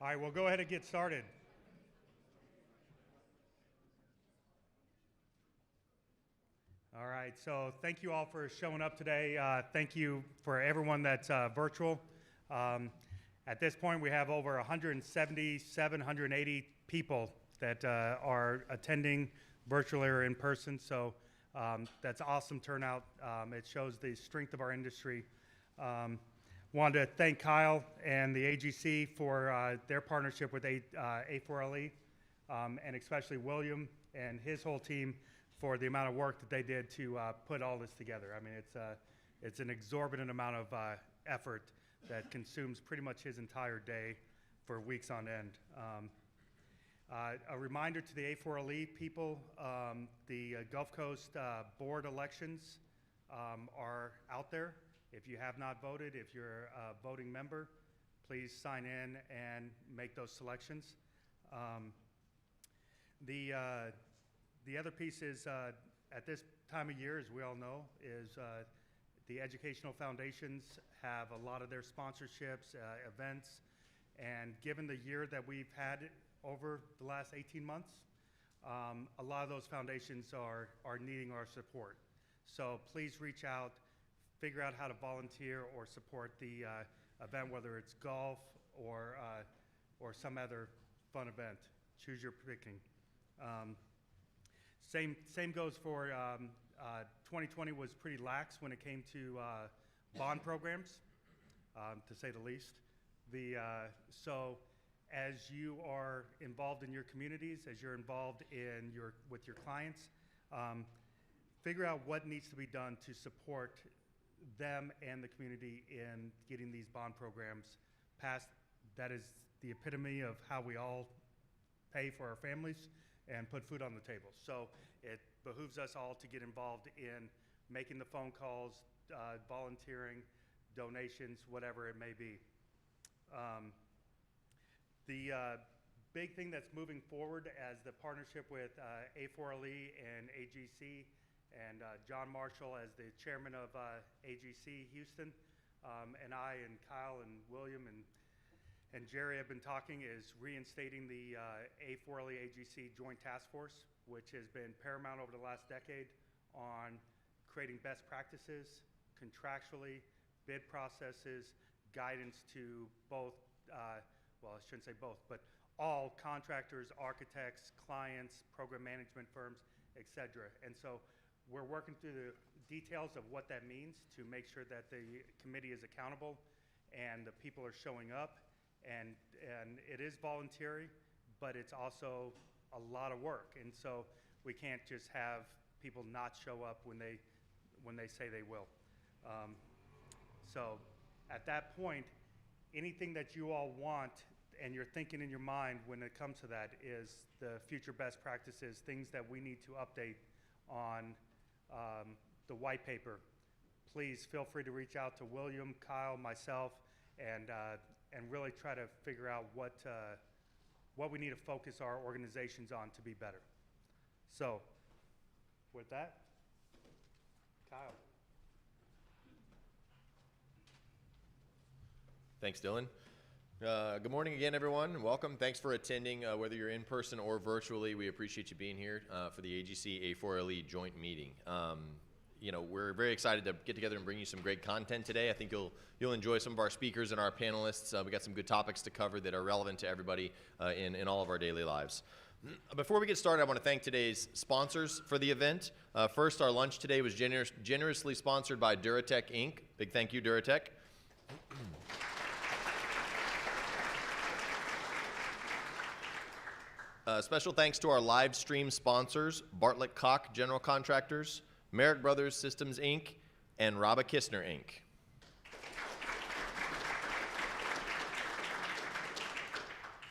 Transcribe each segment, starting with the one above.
All right, we'll go ahead and get started. All right, so thank you all for showing up today. Thank you for everyone that's virtual. At this point, we have over 177, 180 people that are attending virtually or in person, so that's awesome turnout. It shows the strength of our industry. Wanted to thank Kyle and the AGC for their partnership with A4LE, and especially William and his whole team for the amount of work that they did to put all this together. I mean, it's an exorbitant amount of effort that consumes pretty much his entire day for weeks on end. A reminder to the A4LE people, the Gulf Coast board elections are out there. If you have not voted, if you're a voting member, please sign in and make those selections. The other piece is, at this time of year, as we all know, is the educational foundations have a lot of their sponsorships, events, and given the year that we've had over the last 18 months, a lot of those foundations are needing our support. So please reach out, figure out how to volunteer or support the event, whether it's golf or some other fun event. Choose your picking. Same goes for 2020 was pretty lax when it came to bond programs, to say the least. So as you are involved in your communities, as you're involved in with your clients, figure out what needs to be done to support them and the community in getting these bond programs passed. That is the epitome of how we all pay for our families and put food on the table. So it behooves us all to get involved in making the phone calls, volunteering, donations, whatever it may be. The big thing that's moving forward as the partnership with A4LE and AGC and John Marshall as the chairman of AGC Houston, and I and Kyle and William and Jerry have been talking, is reinstating the A4LE AGC Joint Task Force, which has been paramount over the last decade on creating best practices, contractually, bid processes, guidance to both, well, I shouldn't say both, but all contractors, architects, clients, program management firms, et cetera. And so we're working through the details of what that means to make sure that the committee is accountable and the people are showing up. And it is voluntary, but it's also a lot of work. And so we can't just have people not show up when they say they will. So at that point, anything that you all want and you're thinking in your mind when it comes to that is the future best practices, things that we need to update on the white paper. Please feel free to reach out to William, Kyle, myself, and really try to figure out what we need to focus our organizations on to be better. So with that, Kyle. Thanks, Dillon. Good morning again, everyone. Welcome. Thanks for attending, whether you're in person or virtually. We appreciate you being here for the AGC A4LE joint meeting. You know, we're very excited to get together and bring you some great content today. I think you'll enjoy some of our speakers and our panelists. We got some good topics to cover that are relevant to everybody in all of our daily lives. Before we get started, I want to thank today's sponsors for the event. First, our lunch today was generously sponsored by Duratec Inc. Big thank you, Duratec. Special thanks to our live stream sponsors, Bartlett Cocke General Contractors, Marek Brothers Systems Inc., and Raba Kistner Inc.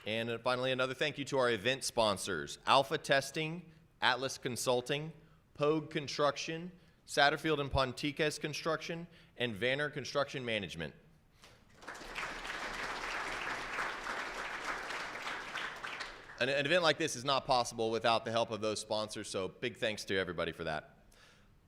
And finally, another thank you to our event sponsors, Alpha Testing, Atlas Consulting, Pogue Construction, Satterfield and Pontikes Construction, and Vanir Construction Management. An event like this is not possible without the help of those sponsors, so big thanks to everybody for that.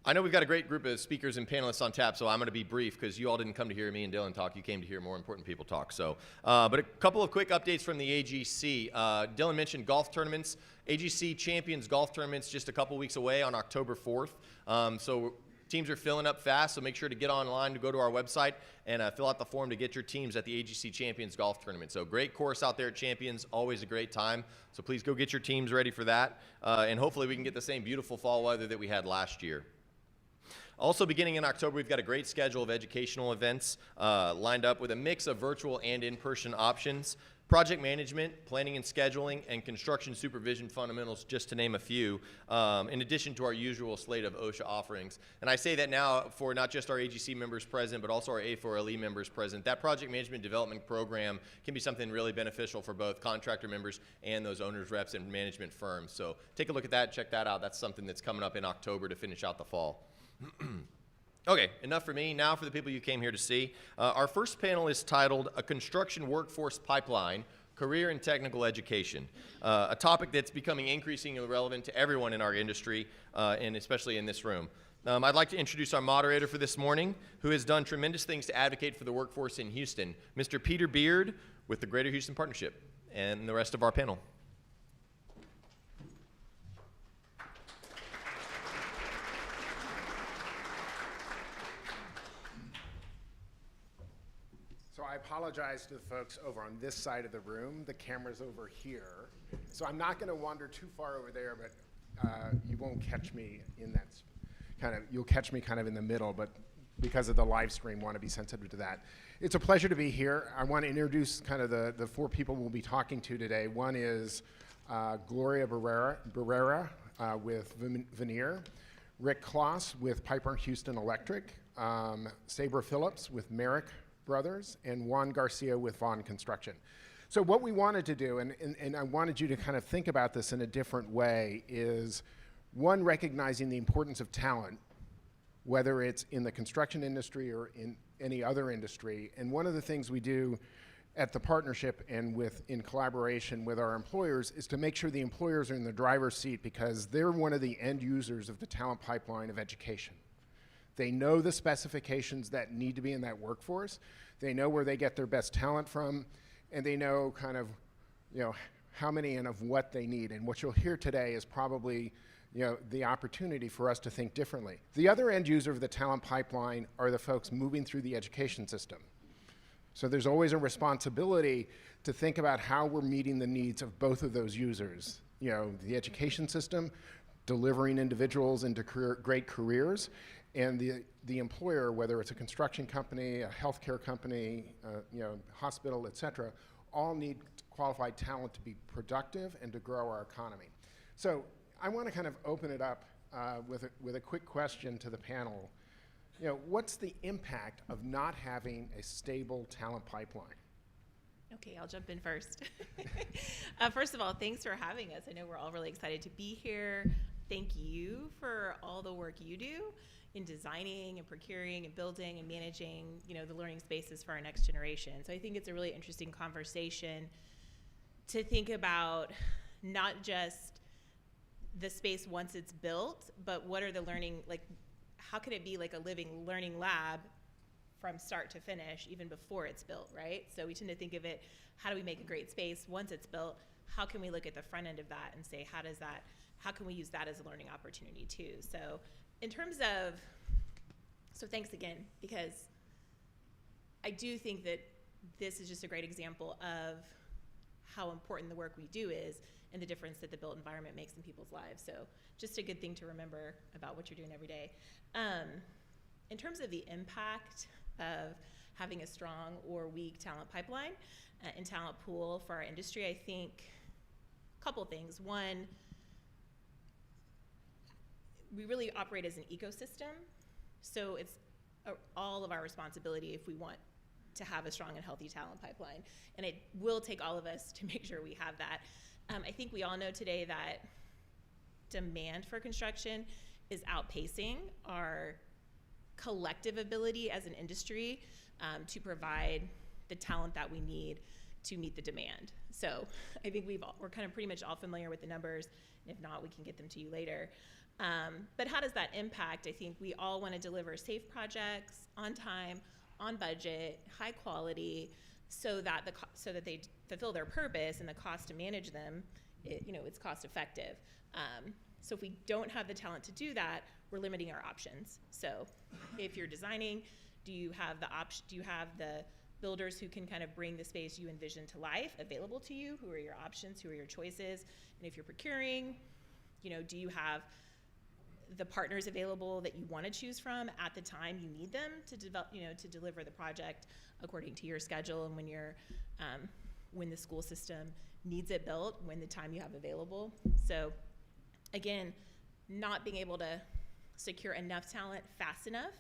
I know we've got a great group of speakers and panelists on tap, so I'm going to be brief because you all didn't come to hear me and Dillon talk. You came to hear more important people talk. So, but a couple of quick updates from the AGC. Dillon mentioned golf tournaments. AGC Champions Golf Tournaments just a couple weeks away on October 4th. So teams are filling up fast, so make sure to get online, to go to our website, and fill out the form to get your teams at the AGC Champions Golf Tournament. So great course out there at Champions, always a great time. So please go get your teams ready for that, and hopefully we can get the same beautiful fall weather that we had last year. Also beginning in October, we've got a great schedule of educational events lined up with a mix of virtual and in-person options. Project management, planning and scheduling, and construction supervision fundamentals, just to name a few, in addition to our usual slate of OSHA offerings. And I say that now for not just our AGC members present, but also our A4LE members present. That project management development program can be something really beneficial for both contractor members and those owners, reps, and management firms. So take a look at that, check that out. That's something that's coming up in October to finish out the fall. Okay, enough for me. Now for the people you came here to see. Our first panel is titled A Construction Workforce Pipeline, Career and Technical Education, a topic that's becoming increasingly relevant to everyone in our industry, and especially in this room. I'd like to introduce our moderator for this morning, who has done tremendous things to advocate for the workforce in Houston, Mr. Peter Beard with the Greater Houston Partnership, and the rest of our panel. So I apologize to the folks over on this side of the room. The camera's over here. So I'm not going to wander too far over there, but you won't catch me in that you'll catch me kind of in the middle, but because of the live stream, want to be sensitive to that. It's a pleasure to be here. I want to introduce kind of the four people we'll be talking to today. One is Gloria Barrera with Vanir, Rick Kloss with Pieper-Houston Electric, Sabra Phillips with Marek Brothers, and Juan Garcia with Vaughn Construction. So what we wanted to do, and I wanted you to kind of think about this in a different way, is one, recognizing the importance of talent, whether it's in the construction industry or in any other industry. And one of the things we do at the partnership and in collaboration with our employers is to make sure the employers are in the driver's seat, because they're one of the end users of the talent pipeline of education. They know the specifications that need to be in that workforce. They know where they get their best talent from, and they know kind of, how many and of what they need. And what you'll hear today is probably, the opportunity for us to think differently. The other end user of the talent pipeline are the folks moving through the education system. So there's always a responsibility to think about how we're meeting the needs of both of those users. The education system, delivering individuals into great careers, and the employer, whether it's a construction company, a healthcare company, hospital, et cetera, all need qualified talent to be productive and to grow our economy. So I want to kind of open it up with a quick question to the panel. What's the impact of not having a stable talent pipeline? Okay, I'll jump in first. First of all, thanks for having us. I know we're all really excited to be here. Thank you for all the work you do in designing and procuring and building and managing, the learning spaces for our next generation. So I think it's a really interesting conversation to think about not just the space once it's built, but what are the learning, how can it be like a living learning lab from start to finish, even before it's built, right? So we tend to think of it, how do we make a great space once it's built? How can we look at the front end of that and say, how can we use that as a learning opportunity too? So in terms of, so thanks again, because I do think that this is just a great example of how important the work we do is and the difference that the built environment makes in people's lives. So just a good thing to remember about what you're doing every day. In terms of the impact of having a strong or weak talent pipeline and talent pool for our industry, I think a couple things. One, we really operate as an ecosystem, so it's all of our responsibility if we want to have a strong and healthy talent pipeline, and it will take all of us to make sure we have that. I think we all know today that demand for construction is outpacing our collective ability as an industry to provide the talent that we need to meet the demand. So I think we're kind of pretty much all familiar with the numbers, and if not, we can get them to you later. But how does that impact? I think we all want to deliver safe projects on time, on budget, high quality, so that they fulfill their purpose, and the cost to manage them, it's cost effective. So if we don't have the talent to do that, we're limiting our options. So if you're designing, do you have the builders who can kind of bring the space you envision to life available to you? Who are your options? Who are your choices? And if you're procuring, do you have the partners available that you want to choose from at the time you need them to develop, to deliver the project according to your schedule, and when the school system needs it built, when the time you have available. So again, not being able to secure enough talent fast enough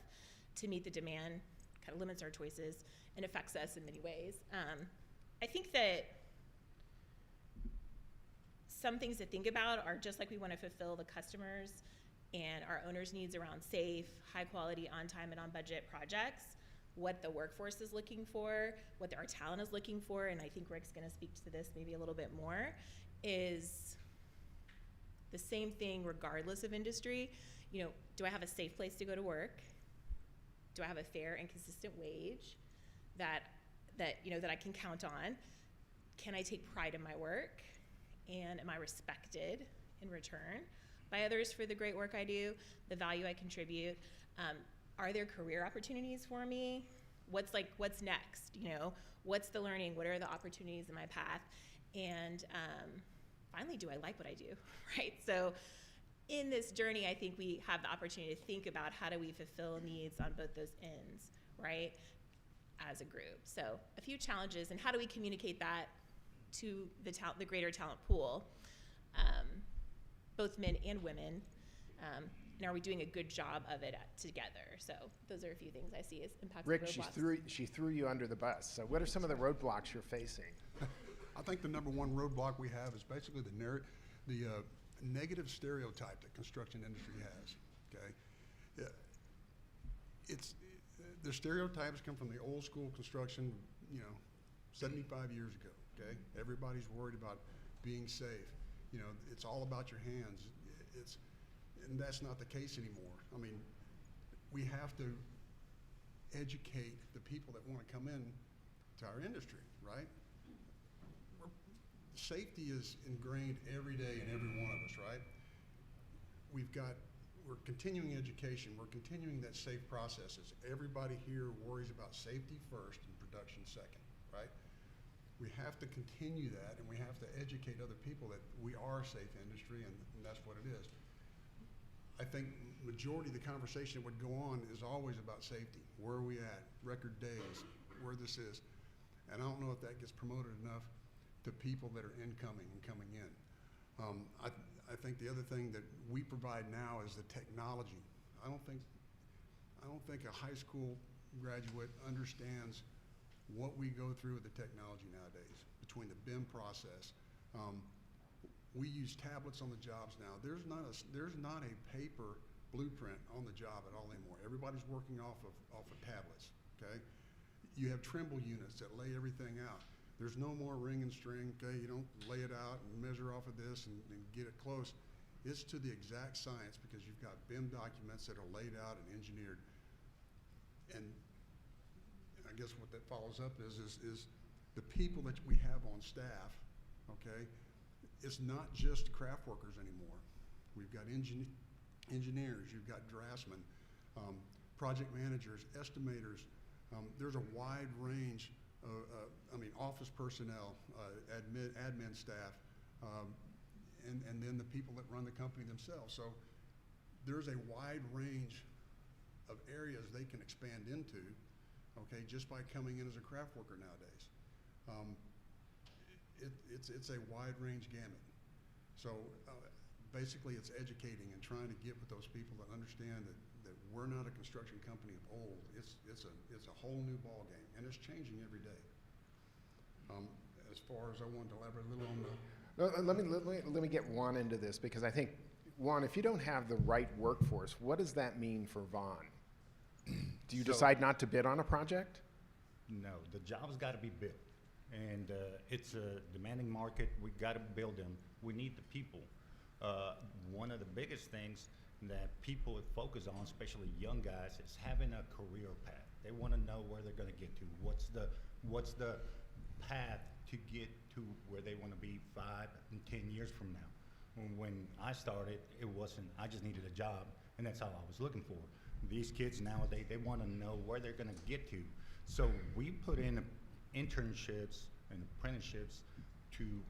to meet the demand kind of limits our choices and affects us in many ways. I think that some things to think about are, just like we want to fulfill the customers and our owners' needs around safe, high quality, on time and on budget projects, what the workforce is looking for, what our talent is looking for, and I think Rick's going to speak to this maybe a little bit more, is the same thing regardless of industry. Do I have a safe place to go to work? Do I have a fair and consistent wage that I can count on? Can I take pride in my work? And am I respected in return by others for the great work I do, the value I contribute? Are there career opportunities for me? What's next? What's the learning? What are the opportunities in my path? And finally, do I like what I do, right? So in this journey, I think we have the opportunity to think about how do we fulfill needs on both those ends, right, as a group. So a few challenges, and how do we communicate that to the greater talent pool, both men and women, and are we doing a good job of it together? So those are a few things I see as impacting Rick, roadblocks. she threw you under the bus. So what are some of the roadblocks you're facing? I think the number one roadblock we have is basically the negative stereotype that construction industry has. Okay, the stereotypes come from the old school construction, 75 years ago. Okay, everybody's worried about being safe. It's all about your hands. And that's not the case anymore. I mean, we have to educate the people that want to come in to our industry, right? Safety is ingrained every day in every one of us, right? We're continuing education. We're continuing that safe processes. Everybody here worries about safety first and production second, right? We have to continue that, and we have to educate other people that we are a safe industry, and that's what it is. I think majority of the conversation that would go on is always about safety. Where are we at? Record days, where this is. And I don't know if that gets promoted enough to people that are incoming and coming in. I think the other thing that we provide now is the technology. I don't think a high school graduate understands what we go through with the technology nowadays, between the BIM process. We use tablets on the jobs now. There's not a paper blueprint on the job at all anymore. Everybody's working off of tablets, okay? You have Trimble units that lay everything out. There's no more ring and string, okay? You don't lay it out and measure off of this and get it close. It's to the exact science, because you've got BIM documents that are laid out and engineered. And I guess what that follows up is the people that we have on staff, okay? It's not just craft workers anymore. We've got engineers, you've got draftsmen, project managers, estimators. There's a wide range of, office personnel, admin staff, and then the people that run the company themselves. So there's a wide range of areas they can expand into, okay, just by coming in as a craft worker nowadays. It's a wide range gamut. So basically it's educating and trying to get with those people that understand that we're not a construction company of old. It's a whole new ball game, and it's changing every day. As far as I wanted to elaborate a little on the... Let me get Juan into this, because I think, Juan, if you don't have the right workforce, what does that mean for Vaughn? Do you decide not to bid on a project? No, the job's got to be built. And it's a demanding market. We got to build them. We need the people. One of the biggest things that people would focus on, especially young guys, is having a career path. They want to know where they're going to get to. What's the path to get to where they want to be 5 and 10 years from now? When I started, it wasn't, I just needed a job, and that's all I was looking for. These kids nowadays, they want to know where they're going to get to. So we put in internships and apprenticeships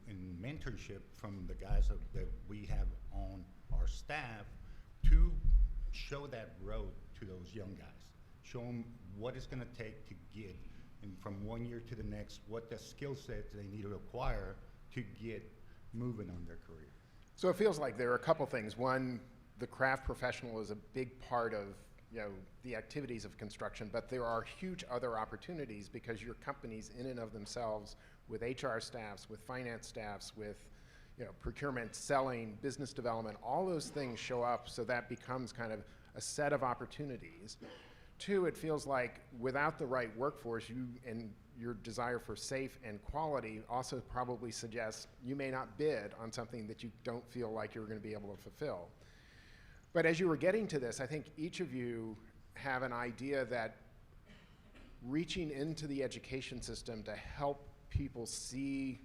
and mentorship from the guys that we have on our staff to show that road to those young guys. Show them what it's going to take to get, and from one year to the next, what the skill sets they need to acquire to get moving on their career. So it feels like there are a couple things. One, the craft professional is a big part of the activities of construction, but there are huge other opportunities because your companies in and of themselves, with HR staffs, with finance staffs, with procurement, selling, business development, all those things show up, so that becomes kind of a set of opportunities. Two, it feels like without the right workforce, you and your desire for safe and quality also probably suggests you may not bid on something that you don't feel like you're going to be able to fulfill. But as you were getting to this, I think each of you have an idea that reaching into the education system to help people see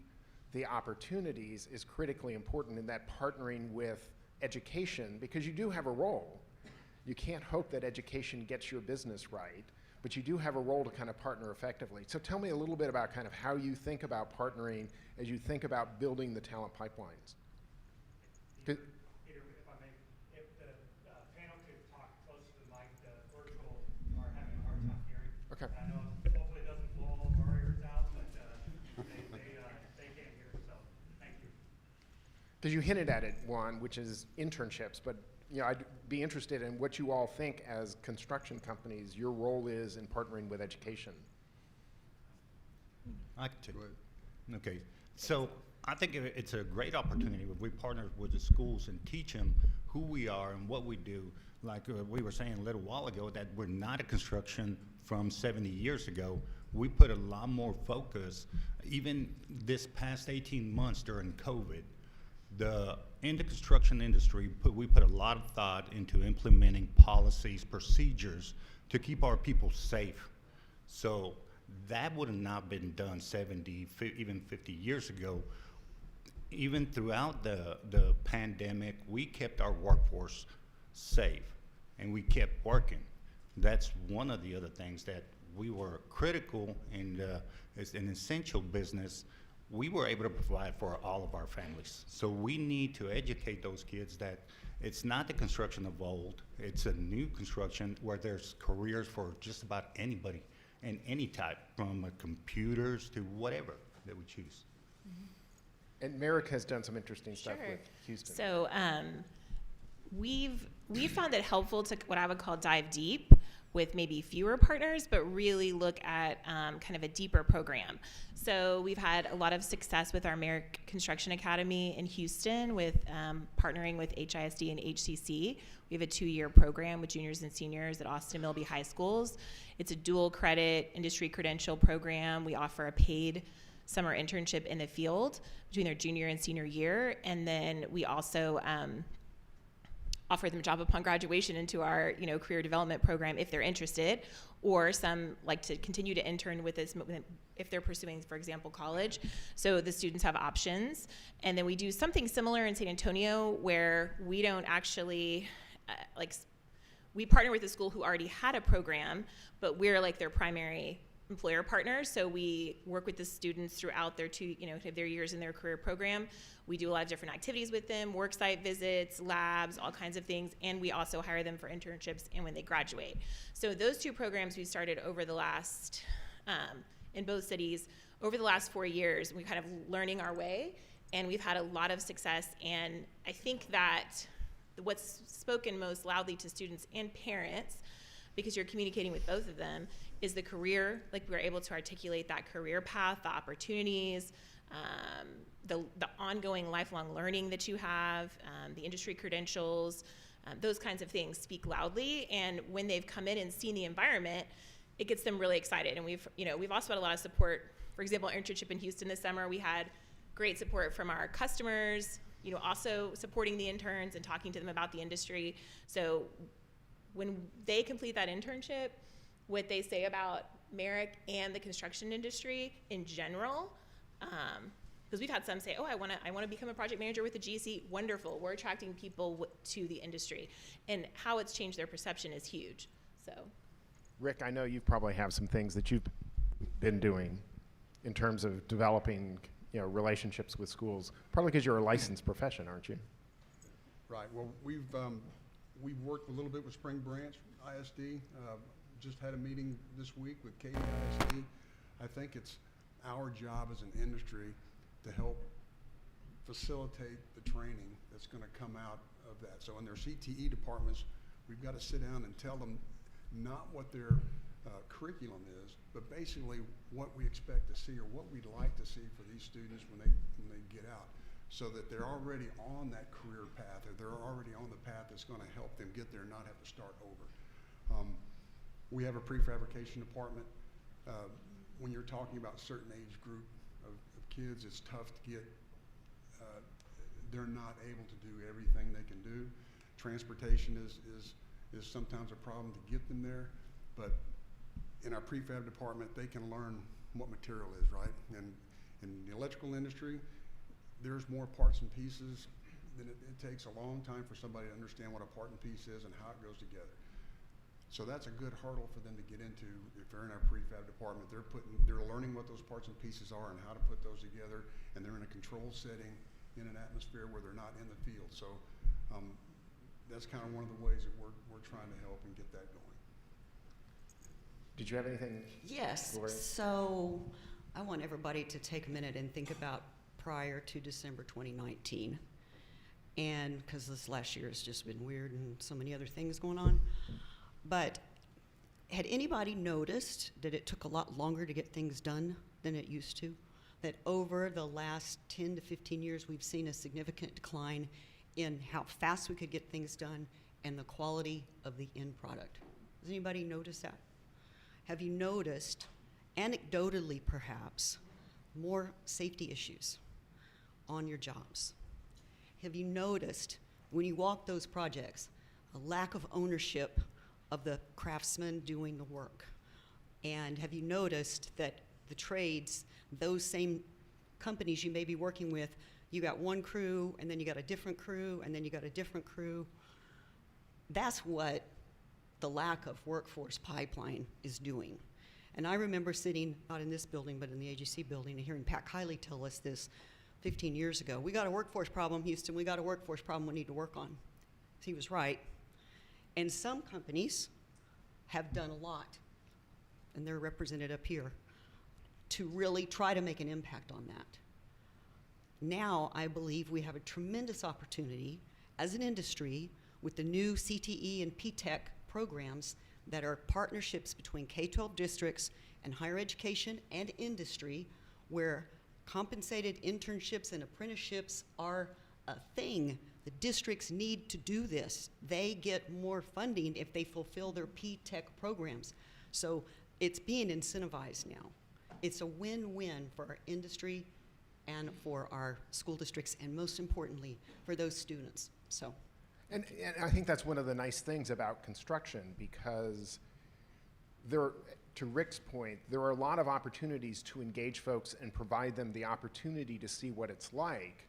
the opportunities is critically important, in that partnering with education, because you do have a role. You can't hope that education gets your business right, but you do have a role to kind of partner effectively. So tell me a little bit about kind of how you think about partnering as you think about building the talent pipelines. Peter, if I may, if the panel could talk close to the mic, the virtual are having a hard time hearing. Okay. I know hopefully it doesn't blow all our ears out, but they can't hear, so thank you. Because you hinted at it, Juan, which is internships, but I'd be interested in what you all think as construction companies your role is in partnering with education. I can take it. Okay, so I think it's a great opportunity if we partner with the schools and teach them who we are and what we do. Like we were saying a little while ago, that we're not a construction from 70 years ago. We put a lot more focus, even this past 18 months during COVID. In the construction industry, we put a lot of thought into implementing policies, procedures to keep our people safe. So that would have not been done 70, even 50 years ago. Even throughout the pandemic, we kept our workforce safe, and we kept working. That's one of the other things that we were critical, and as an essential business, we were able to provide for all of our families. So we need to educate those kids that it's not the construction of old, it's a new construction where there's careers for just about anybody and any type, from computers to whatever that we choose. Mm-hmm. And Marek has done some interesting stuff with Houston. So we've found it helpful to what I would call dive deep with maybe fewer partners, but really look at kind of a deeper program. So we've had a lot of success with our Marek Construction Academy in Houston with partnering with HISD and HCC. We have a 2-year program with juniors and seniors at Austin Milby High Schools. It's a dual credit industry credential program. We offer a paid summer internship in the field between their junior and senior year. And then we also offer them a job upon graduation into our career development program if they're interested, or some like to continue to intern with us if they're pursuing, for example, college. So the students have options. And then we do something similar in San Antonio where we don't actually we partner with a school who already had a program, but we're like their primary employer partners. So we work with the students throughout their their years in their career program. We do a lot of different activities with them, work site visits, labs, all kinds of things, and we also hire them for internships and when they graduate. So those 2 programs we started over the last, in both cities, over the last 4 years. We're kind of learning our way, and we've had a lot of success. And I think that what's spoken most loudly to students and parents, because you're communicating with both of them, is the career. Like, we're able to articulate that career path, the opportunities, the ongoing lifelong learning that you have, the industry credentials, those kinds of things speak loudly. And when they've come in and seen the environment, it gets them really excited. And we've also had a lot of support. For example, internship in Houston this summer, we had great support from our customers, also supporting the interns and talking to them about the industry. So when they complete that internship, what they say about Marek and the construction industry in general, because we've had some say, oh, I want to become a project manager with the GC. Wonderful. We're attracting people to the industry, and how it's changed their perception is huge. So, Rick, I know you probably have some things that you've been doing in terms of developing, relationships with schools, probably because you're a licensed profession, aren't you? Right. Well, we've worked a little bit with Spring Branch ISD. Just had a meeting this week with Katy ISD. I think it's our job as an industry to help facilitate the training that's going to come out of that. So in their CTE departments, we've got to sit down and tell them not what their curriculum is, but basically what we expect to see or what we'd like to see for these students when they get out, so that they're already on that career path, or they're already on the path that's going to help them get there and not have to start over. We have a prefabrication department. When you're talking about a certain age group of kids, it's tough to get, they're not able to do everything they can do. Transportation is sometimes a problem to get them there, but in our prefab department, they can learn what material is, right? And in the electrical industry, there's more parts and pieces than it takes a long time for somebody to understand what a part and piece is and how it goes together. So that's a good hurdle for them to get into. If they're in our prefab department, they're learning what those parts and pieces are and how to put those together, and they're in a controlled setting in an atmosphere where they're not in the field. So that's kind of one of the ways that we're trying to help and get that going. Did you have anything? Yes. Gloria? So I want everybody to take a minute and think about prior to December 2019. And because this last year has just been weird and so many other things going on. But had anybody noticed that it took a lot longer to get things done than it used to? That over the last 10 to 15 years, we've seen a significant decline in how fast we could get things done and the quality of the end product. Does anybody notice that? Have you noticed, anecdotally perhaps, more safety issues on your jobs? Have you noticed, when you walk those projects, a lack of ownership of the craftsmen doing the work? And have you noticed that the trades, those same companies you may be working with, you got one crew, and then you got a different crew, and then you got a different crew? That's what the lack of workforce pipeline is doing. And I remember sitting, not in this building, but in the AGC building, and hearing Pat Kiley tell us this 15 years ago. We got a workforce problem, Houston. We got a workforce problem we need to work on. He was right. And some companies have done a lot, and they're represented up here, to really try to make an impact on that. Now, I believe we have a tremendous opportunity as an industry with the new CTE and PTech programs that are partnerships between K-12 districts and higher education and industry, where compensated internships and apprenticeships are a thing. The districts need to do this. They get more funding if they fulfill their P-Tech programs. So it's being incentivized now. It's a win-win for our industry and for our school districts, and most importantly, for those students. So. And I think that's one of the nice things about construction, because there, to Rick's point, there are a lot of opportunities to engage folks and provide them the opportunity to see what it's like.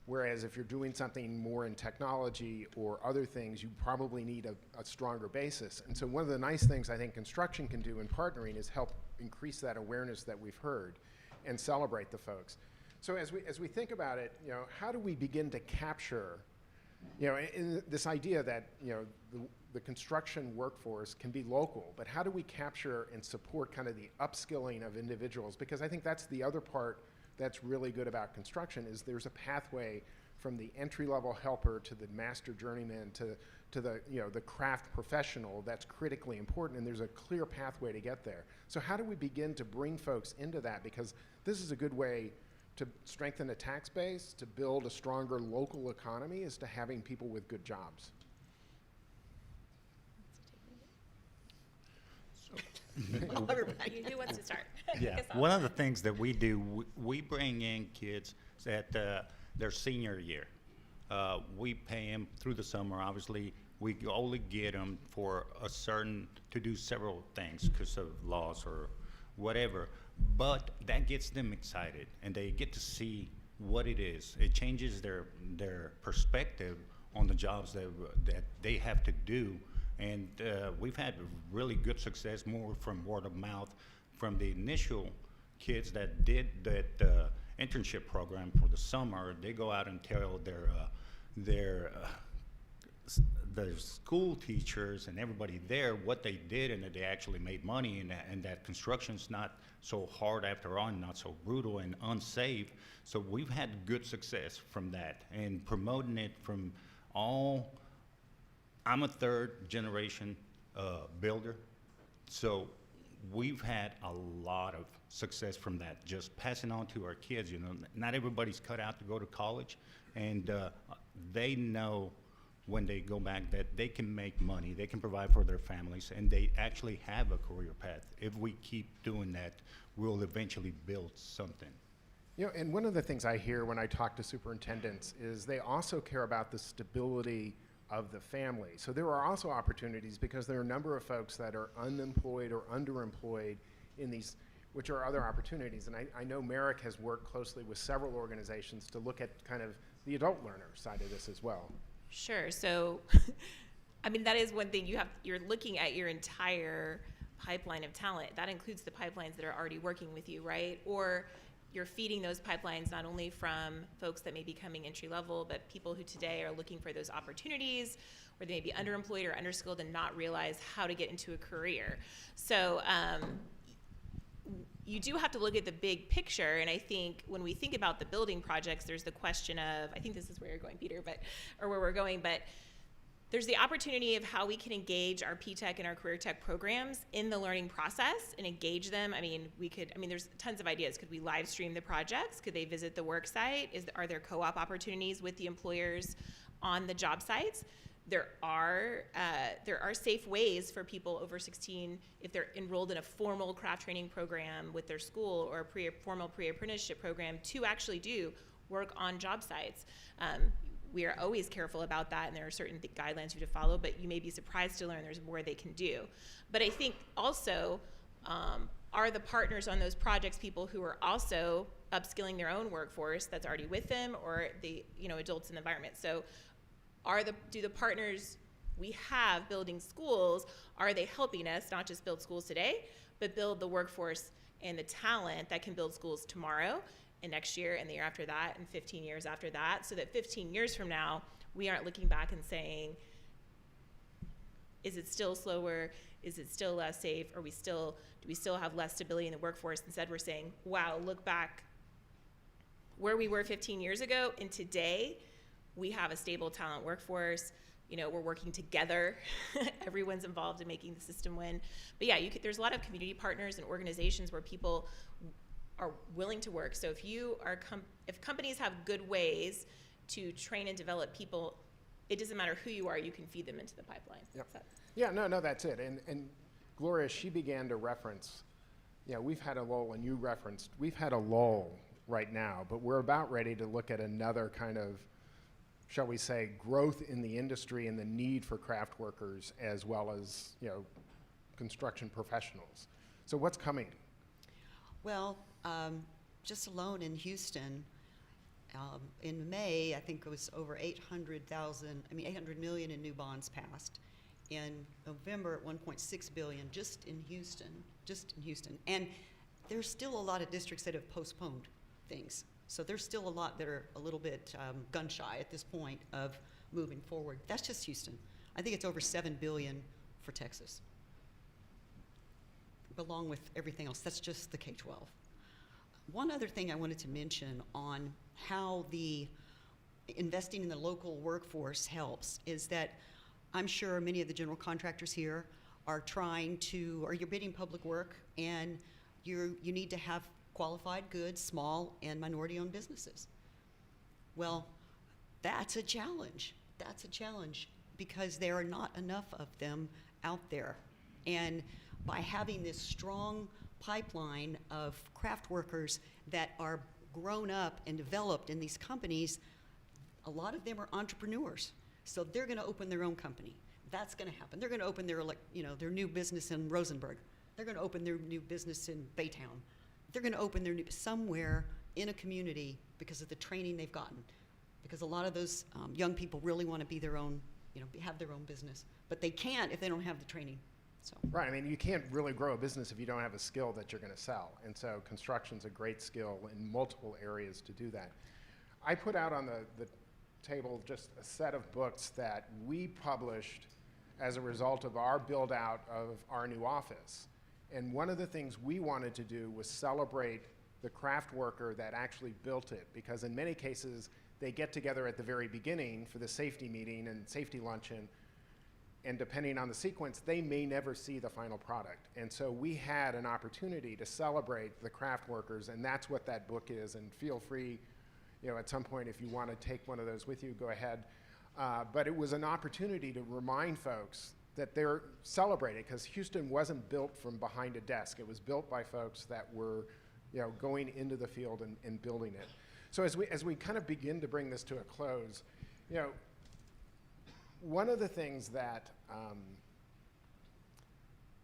Whereas if you're doing something more in technology or other things, you probably need a stronger basis. And so one of the nice things I think construction can do in partnering is help increase that awareness that we've heard and celebrate the folks. So as we think about it, how do we begin to capture, in this idea that, the construction workforce can be local, but how do we capture and support kind of the upskilling of individuals? Because I think that's the other part that's really good about construction, is there's a pathway from the entry-level helper to the master journeyman to the, the craft professional that's critically important, and there's a clear pathway to get there. So how do we begin to bring folks into that? Because this is a good way to strengthen the tax base, to build a stronger local economy, is to having people with good jobs. Who wants to start? Yeah, one of the things that we do, we bring in kids at their senior year, We pay them through the summer. Obviously, we only get them for to do several things because of laws or whatever. But that gets them excited, and they get to see what it is. It changes their perspective on the jobs that they have to do. And we've had really good success, more from word of mouth, from the initial kids that did that internship program for the summer. They go out and tell their school teachers and everybody there what they did, and that they actually made money, and that construction's not so hard after all, not so brutal and unsafe. So we've had good success from that, and promoting it from all. I'm a third generation builder, so we've had a lot of success from that, just passing on to our kids. You know, not everybody's cut out to go to college, and they know when they go back that they can make money, they can provide for their families, and they actually have a career path. If we keep doing that, we'll eventually build something. You know, and one of the things I hear when I talk to superintendents is they also care about the stability of the family. So there are also opportunities, because there are a number of folks that are unemployed or underemployed in these, which are other opportunities. And I know Marek has worked closely with several organizations to look at kind of the adult learner side of this as well. Sure. So, I mean, that is one thing you're looking at your entire pipeline of talent. That includes the pipelines that are already working with you, right? Or you're feeding those pipelines not only from folks that may be coming entry level, but people who today are looking for those opportunities, or they may be underemployed or underskilled and not realize how to get into a career. So you do have to look at the big picture. And I think when we think about the building projects, there's the question of, I think this is where you're going, Peter, or where we're going, but there's the opportunity of how we can engage our P-Tech and our Career Tech programs in the learning process and engage them. I mean, there's tons of ideas. Could we live stream the projects? Could they visit the work site? Are there co-op opportunities with the employers on the job sites? There are safe ways for people over 16, if they're enrolled in a formal craft training program with their school, or a formal pre-apprenticeship program, to actually do work on job sites. We are always careful about that, and there are certain guidelines you have to follow, but you may be surprised to learn there's more they can do. But I think also, are the partners on those projects people who are also upskilling their own workforce that's already with them, or the adults in the environment? So do the partners we have building schools, are they helping us not just build schools today, but build the workforce and the talent that can build schools tomorrow, and next year, and the year after that, and 15 years after that, so that 15 years from now, we aren't looking back and saying, is it still slower? Is it still less safe? Do we still have less stability in the workforce? Instead, we're saying, wow, look back where we were 15 years ago, and today, we have a stable talent workforce. We're working together. Everyone's involved in making the system win. But yeah, there's a lot of community partners and organizations where people are willing to work. So if companies have good ways to train and develop people, it doesn't matter who you are, you can feed them into the pipeline. Yep. Yeah, no, that's it. And Gloria, she began to reference, we've had a lull, and you referenced, we've had a lull right now, but we're about ready to look at another kind of, shall we say, growth in the industry and the need for craft workers, as well as, construction professionals. So what's coming? Well, just alone in Houston, in May, I think it was over 800 million in new bonds passed. In November, at 1.6 billion, just in Houston. And there's still a lot of districts that have postponed things. So there's still a lot that are a little bit gun shy at this point of moving forward. That's just Houston. I think it's over 7 billion for Texas, along with everything else. That's just the K-12. One other thing I wanted to mention on how the investing in the local workforce helps is that I'm sure many of the general contractors here are you're bidding public work, and you need to have qualified, good, small, and minority-owned businesses. Well, that's a challenge. That's a challenge because there are not enough of them out there. And by having this strong pipeline of craft workers that are grown up and developed in these companies, A lot of them are entrepreneurs, so they're going to open their own company. That's going to happen. They're going to open their, their new business in Rosenberg. They're going to open their new business in Baytown. They're going to open their new somewhere in a community because of the training they've gotten. Because a lot of those young people really want to be their own, have their own business, but they can't if they don't have the training. So. Right, I mean, you can't really grow a business if you don't have a skill that you're going to sell. And so construction's a great skill in multiple areas to do that. I put out on the table just a set of books that we published as a result of our build out of our new office. And one of the things we wanted to do was celebrate the craft worker that actually built it, because in many cases, they get together at the very beginning for the safety meeting and safety luncheon, and depending on the sequence, they may never see the final product. And so we had an opportunity to celebrate the craft workers, and that's what that book is. And feel free, at some point, if you want to take one of those with you, go ahead. But it was an opportunity to remind folks that they're celebrated, because Houston wasn't built from behind a desk. It was built by folks that were, going into the field and building it. So as we kind of begin to bring this to a close, one of the things that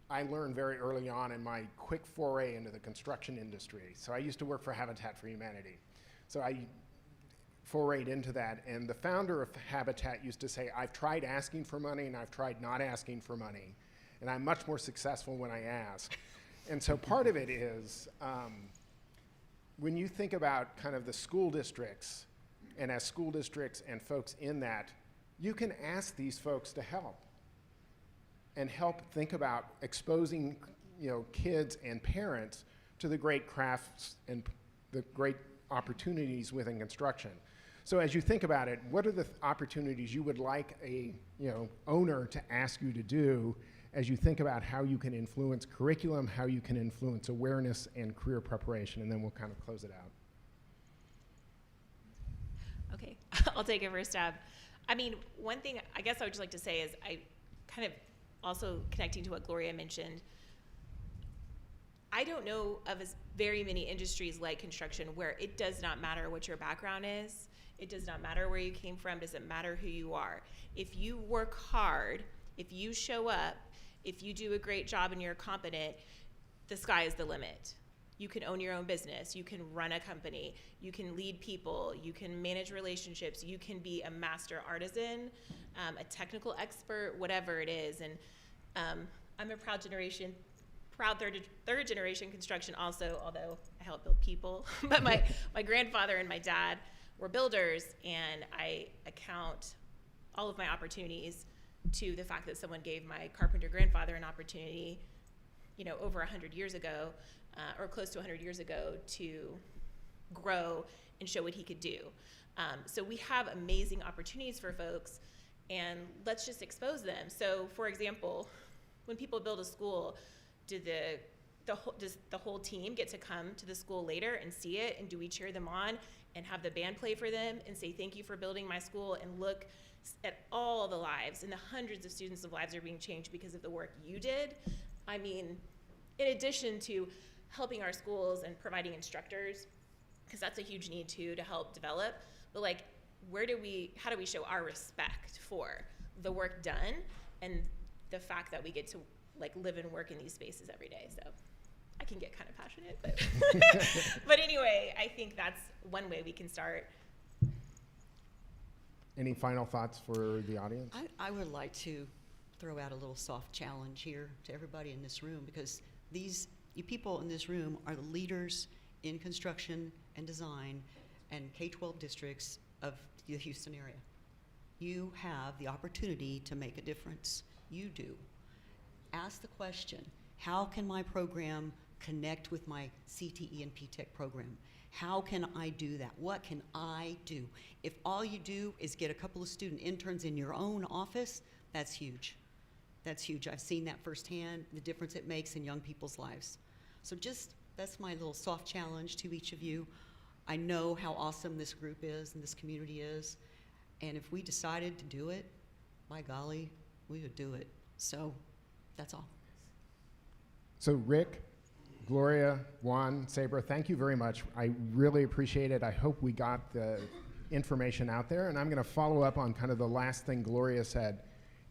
I learned very early on in my quick foray into the construction industry. So I used to work for Habitat for Humanity. So I forayed into that, and the founder of Habitat used to say, I've tried asking for money and I've tried not asking for money, and I'm much more successful when I ask. And so part of it is, when you think about kind of the school districts, and as school districts and folks in that, you can ask these folks to help and help think about exposing, kids and parents to the great crafts and the great opportunities within construction. So as you think about it, what are the opportunities you would like a owner to ask you to do as you think about how you can influence curriculum, how you can influence awareness and career preparation, and then we'll kind of close it out. Okay, I'll take a first stab. I mean, one thing I guess I would just like to say is I kind of also connecting to what Gloria mentioned, I don't know of as very many industries like construction where it does not matter what your background is. It does not matter where you came from. It doesn't matter who you are. If you work hard, if you show up, if you do a great job and you're competent, the sky is the limit. You can own your own business. You can run a company. You can lead people. You can manage relationships. You can be a master artisan, a technical expert, whatever it is. And I'm a proud third generation construction also, although I help build people. But my grandfather and my dad were builders, and I account all of my opportunities to the fact that someone gave my carpenter grandfather an opportunity, over 100 years ago, or close to 100 years ago, to grow and show what he could do. So we have amazing opportunities for folks, and let's just expose them. So, for example, when people build a school, does the whole team get to come to the school later and see it, and do we cheer them on and have the band play for them and say thank you for building my school, and look at all the lives and the hundreds of students' lives are being changed because of the work you did? I mean, in addition to helping our schools and providing instructors, because that's a huge need too to help develop, but how do we show our respect for the work done and the fact that we get to live and work in these spaces every day? So I can get kind of passionate, but but anyway, I think that's one way we can start. Any final thoughts for the audience? I would like to throw out a little soft challenge here to everybody in this room, because you people in this room are the leaders in construction and design and K-12 districts of the Houston area. You have the opportunity to make a difference. You do. Ask the question, how can my program connect with my CTE and PTech program? How can I do that? What can I do? If all you do is get a couple of student interns in your own office, that's huge. That's huge. I've seen that firsthand, the difference it makes in young people's lives. So that's my little soft challenge to each of you. I know how awesome this group is and this community is. And if we decided to do it, by golly, we would do it. So that's all. So Rick, Gloria, Juan, Sabra, thank you very much. I really appreciate it. I hope we got the information out there, and I'm going to follow up on kind of the last thing Gloria said.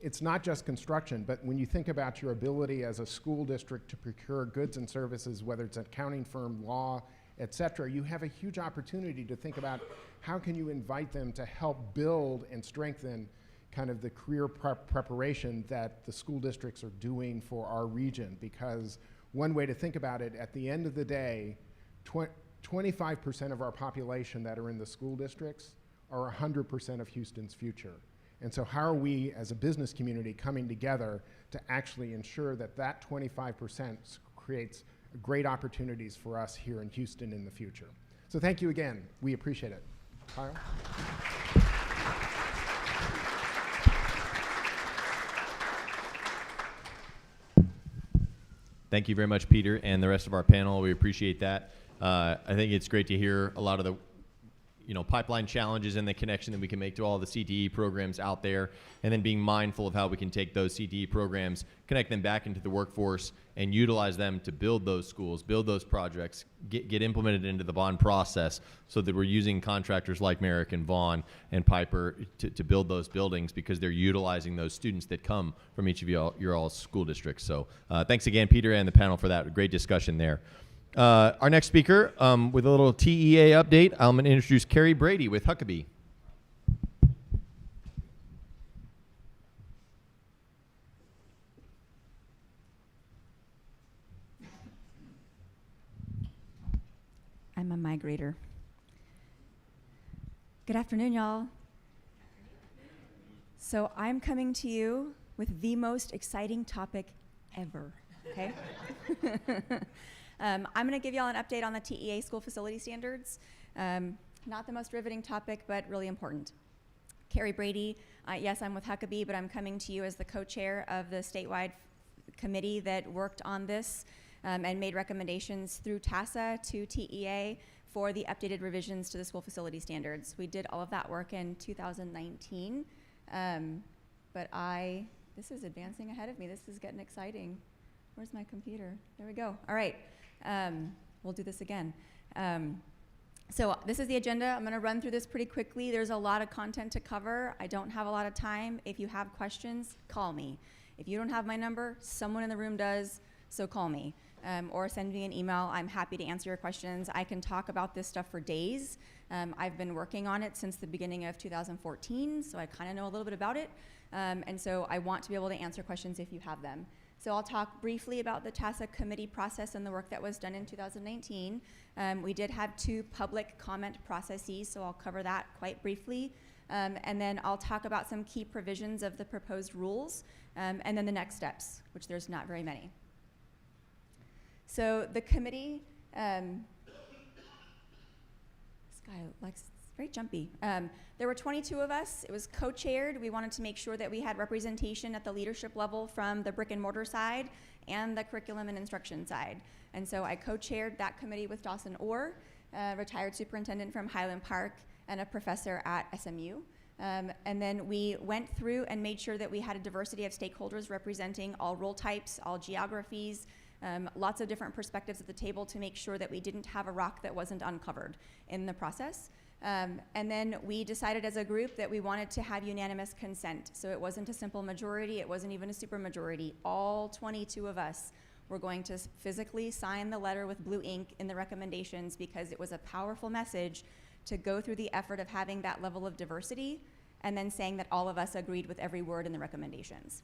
It's not just construction, but when you think about your ability as a school district to procure goods and services, whether it's an accounting firm, law, et cetera, you have a huge opportunity to think about how can you invite them to help build and strengthen kind of the career preparation that the school districts are doing for our region. Because one way to think about it, at the end of the day, 25% of our population that are in the school districts are 100% of Houston's future. And so how are we as a business community coming together to actually ensure that that 25% creates great opportunities for us here in Houston in the future? So thank you again. We appreciate it. Kyle? Thank you very much, Peter, and the rest of our panel. We appreciate that. I think it's great to hear a lot of the pipeline challenges and the connection that we can make to all the CTE programs out there, and then being mindful of how we can take those CTE programs, connect them back into the workforce, and utilize them to build those schools, build those projects, get implemented into the bond process, so that we're using contractors like Marek and Vaughn and Pieper to build those buildings, because they're utilizing those students that come from each of your all school districts. So thanks again, Peter, and the panel for that great discussion there. Our next speaker, with a little TEA update, I'm going to introduce Kerri Brady with Huckabee. I'm a migrator. Good afternoon, y'all. So I'm coming to you with the most exciting topic ever, okay? I'm going to give y'all an update on the TEA school facility standards. Not the most riveting topic, but really important. Kerri Brady, yes, I'm with Huckabee, but I'm coming to you as the co-chair of the statewide committee that worked on this and made recommendations through TASA to TEA for the updated revisions to the school facility standards. We did all of that work in 2019, but this is advancing ahead of me. This is getting exciting. Where's my computer? There we go. All right. We'll do this again. So this is the agenda. I'm going to run through this pretty quickly. There's a lot of content to cover. I don't have a lot of time. If you have questions, call me. If you don't have my number, someone in the room does, so call me. Or send me an email. I'm happy to answer your questions. I can talk about this stuff for days. I've been working on it since the beginning of 2014, so I kind of know a little bit about it. And so I want to be able to answer questions if you have them. So I'll talk briefly about the TASA committee process and the work that was done in 2019. We did have 2 public comment processes, so I'll cover that quite briefly. And then I'll talk about some key provisions of the proposed rules, and then the next steps, which there's not very many. So the committee, this guy likes, it's very jumpy. There were 22 of us. It was co-chaired. We wanted to make sure that we had representation at the leadership level from the brick and mortar side and the curriculum and instruction side. And so I co-chaired that committee with Dawson Orr, retired superintendent from Highland Park and a professor at SMU. And then we went through and made sure that we had a diversity of stakeholders representing all role types, all geographies, lots of different perspectives at the table to make sure that we didn't have a rock that wasn't uncovered in the process. And then we decided as a group that we wanted to have unanimous consent. So it wasn't a simple majority, it wasn't even a supermajority. All 22 of us were going to physically sign the letter with blue ink in the recommendations, because it was a powerful message to go through the effort of having that level of diversity and then saying that all of us agreed with every word in the recommendations.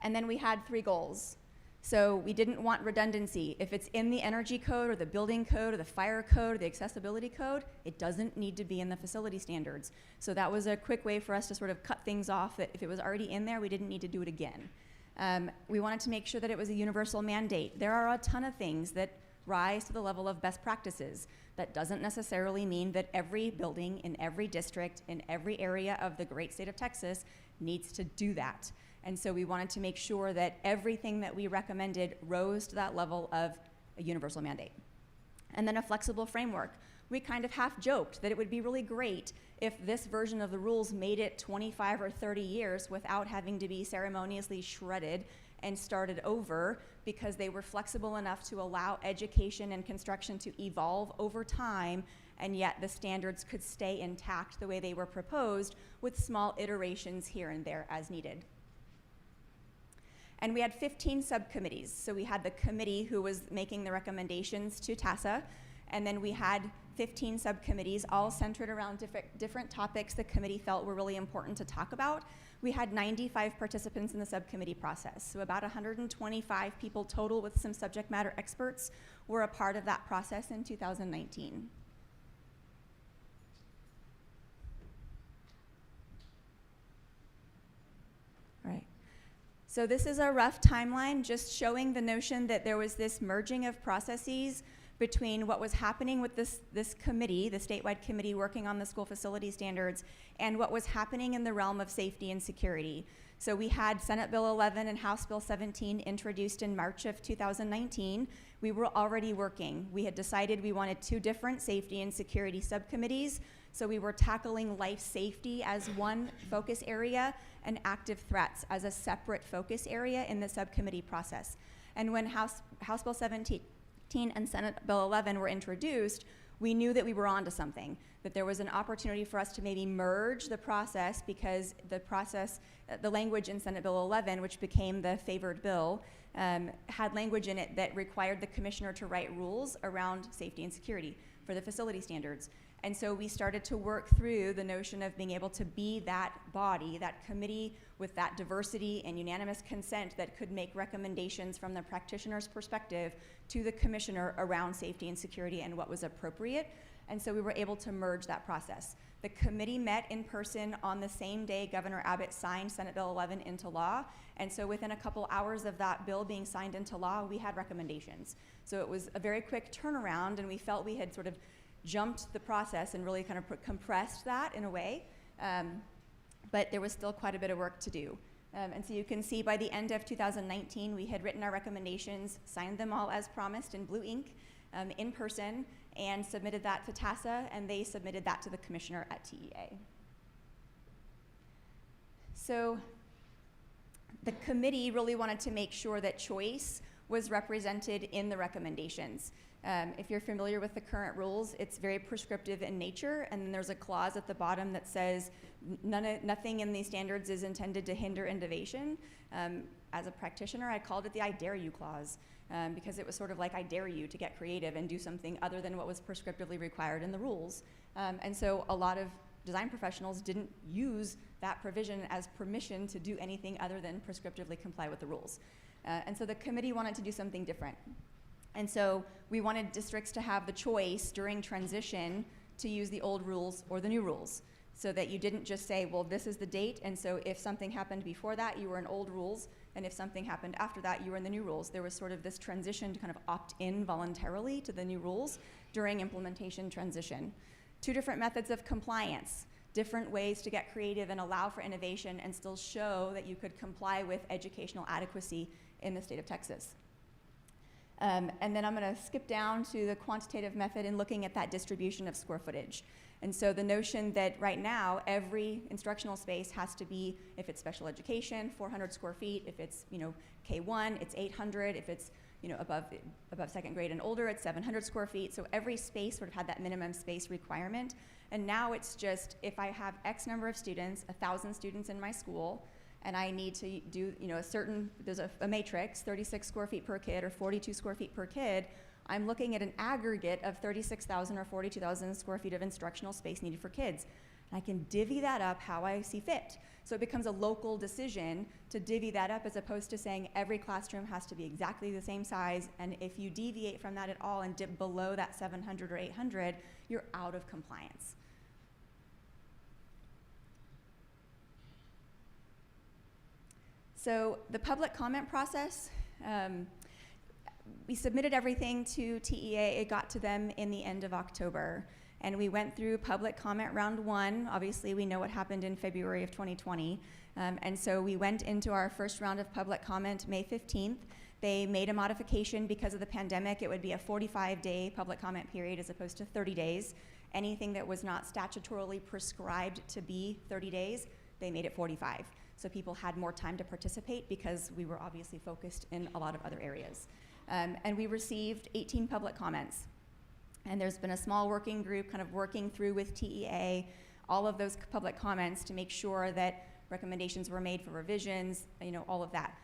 And then we had 3 goals. So we didn't want redundancy. If it's in the energy code or the building code or the fire code or the accessibility code, it doesn't need to be in the facility standards. So that was a quick way for us to sort of cut things off, that if it was already in there, we didn't need to do it again. We wanted to make sure that it was a universal mandate. There are a ton of things that rise to the level of best practices. That doesn't necessarily mean that every building in every district in every area of the great state of Texas needs to do that. And so we wanted to make sure that everything that we recommended rose to that level of a universal mandate. And then a flexible framework. We kind of half joked that it would be really great if this version of the rules made it 25 or 30 years without having to be ceremoniously shredded and started over, because they were flexible enough to allow education and construction to evolve over time and yet the standards could stay intact the way they were proposed with small iterations here and there as needed. And we had 15 subcommittees. So we had the committee who was making the recommendations to TASA, and then we had 15 subcommittees, all centered around different topics the committee felt were really important to talk about. We had 95 participants in the subcommittee process. So about 125 people total with some subject matter experts were a part of that process in 2019. All right. So this is a rough timeline just showing the notion that there was this merging of processes between what was happening with this committee, the statewide committee working on the school facility standards, and what was happening in the realm of safety and security. So we had Senate Bill 11 and House Bill 17 introduced in March of 2019. We were already working. We had decided we wanted 2 different safety and security subcommittees. So we were tackling life safety as one focus area and active threats as a separate focus area in the subcommittee process. And when House Bill 17 and Senate Bill 11 were introduced, we knew that we were onto something, that there was an opportunity for us to maybe merge the process, because the language in Senate Bill 11, which became the favored bill, had language in it that required the commissioner to write rules around safety and security for the facility standards. And so we started to work through the notion of being able to be that body, that committee with that diversity and unanimous consent that could make recommendations from the practitioner's perspective to the commissioner around safety and security and what was appropriate. And so we were able to merge that process. The committee met in person on the same day Governor Abbott signed Senate Bill 11 into law. And so within a couple hours of that bill being signed into law, we had recommendations. So it was a very quick turnaround, and we felt we had sort of jumped the process and really kind of compressed that in a way. But there was still quite a bit of work to do. And so you can see by the end of 2019, we had written our recommendations, signed them all as promised in blue ink in person, and submitted that to TASA, and they submitted that to the commissioner at TEA. So the committee really wanted to make sure that choice was represented in the recommendations. If you're familiar with the current rules, it's very prescriptive in nature, and then there's a clause at the bottom that says nothing in these standards is intended to hinder innovation. As a practitioner, I called it the I dare you clause, because it was sort of like I dare you to get creative and do something other than what was prescriptively required in the rules. And so a lot of design professionals didn't use that provision as permission to do anything other than prescriptively comply with the rules. And so the committee wanted to do something different. And so we wanted districts to have the choice during transition to use the old rules or the new rules, so that you didn't just say, well, this is the date, and so if something happened before that, you were in old rules, and if something happened after that, you were in the new rules. There was sort of this transition to kind of opt in voluntarily to the new rules during implementation transition. 2 different methods of compliance, different ways to get creative and allow for innovation and still show that you could comply with educational adequacy in the state of Texas. And then I'm going to skip down to the quantitative method in looking at that distribution of square footage. And so the notion that right now every instructional space has to be, if it's special education, 400 square feet. If it's K1, it's 800. If it's above second grade and older, it's 700 square feet. So every space sort of had that minimum space requirement. And now it's just, if I have X number of students, 1,000 students in my school, and I need to do, there's a matrix, 36 square feet per kid or 42 square feet per kid, I'm looking at an aggregate of 36,000 or 42,000 square feet of instructional space needed for kids. And I can divvy that up how I see fit. So it becomes a local decision to divvy that up, as opposed to saying every classroom has to be exactly the same size, and if you deviate from that at all and dip below that 700 or 800, you're out of compliance. So the public comment process, we submitted everything to TEA. It got to them in the end of October. And we went through public comment round 1. Obviously, we know what happened in February of 2020. And so we went into our first round of public comment May 15th. They made a modification because of the pandemic. It would be a 45-day public comment period as opposed to 30 days. Anything that was not statutorily prescribed to be 30 days, they made it 45. So people had more time to participate because we were obviously focused in a lot of other areas. And we received 18 public comments. And there's been a small working group kind of working through with TEA all of those public comments to make sure that recommendations were made for revisions, all of that.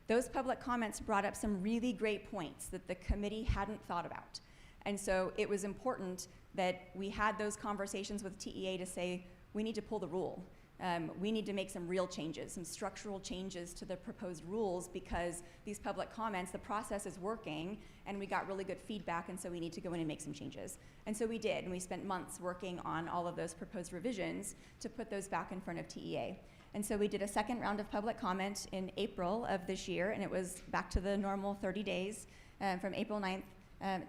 Those public comments brought up some really great points that the committee hadn't thought about. And so it was important that we had those conversations with TEA to say, we need to pull the rule. We need to make some real changes, some structural changes to the proposed rules, because these public comments, the process is working, and we got really good feedback, and so we need to go in and make some changes. And so we did, and we spent months working on all of those proposed revisions to put those back in front of TEA. And so we did a second round of public comment in April of this year, and it was back to the normal 30 days from April 9th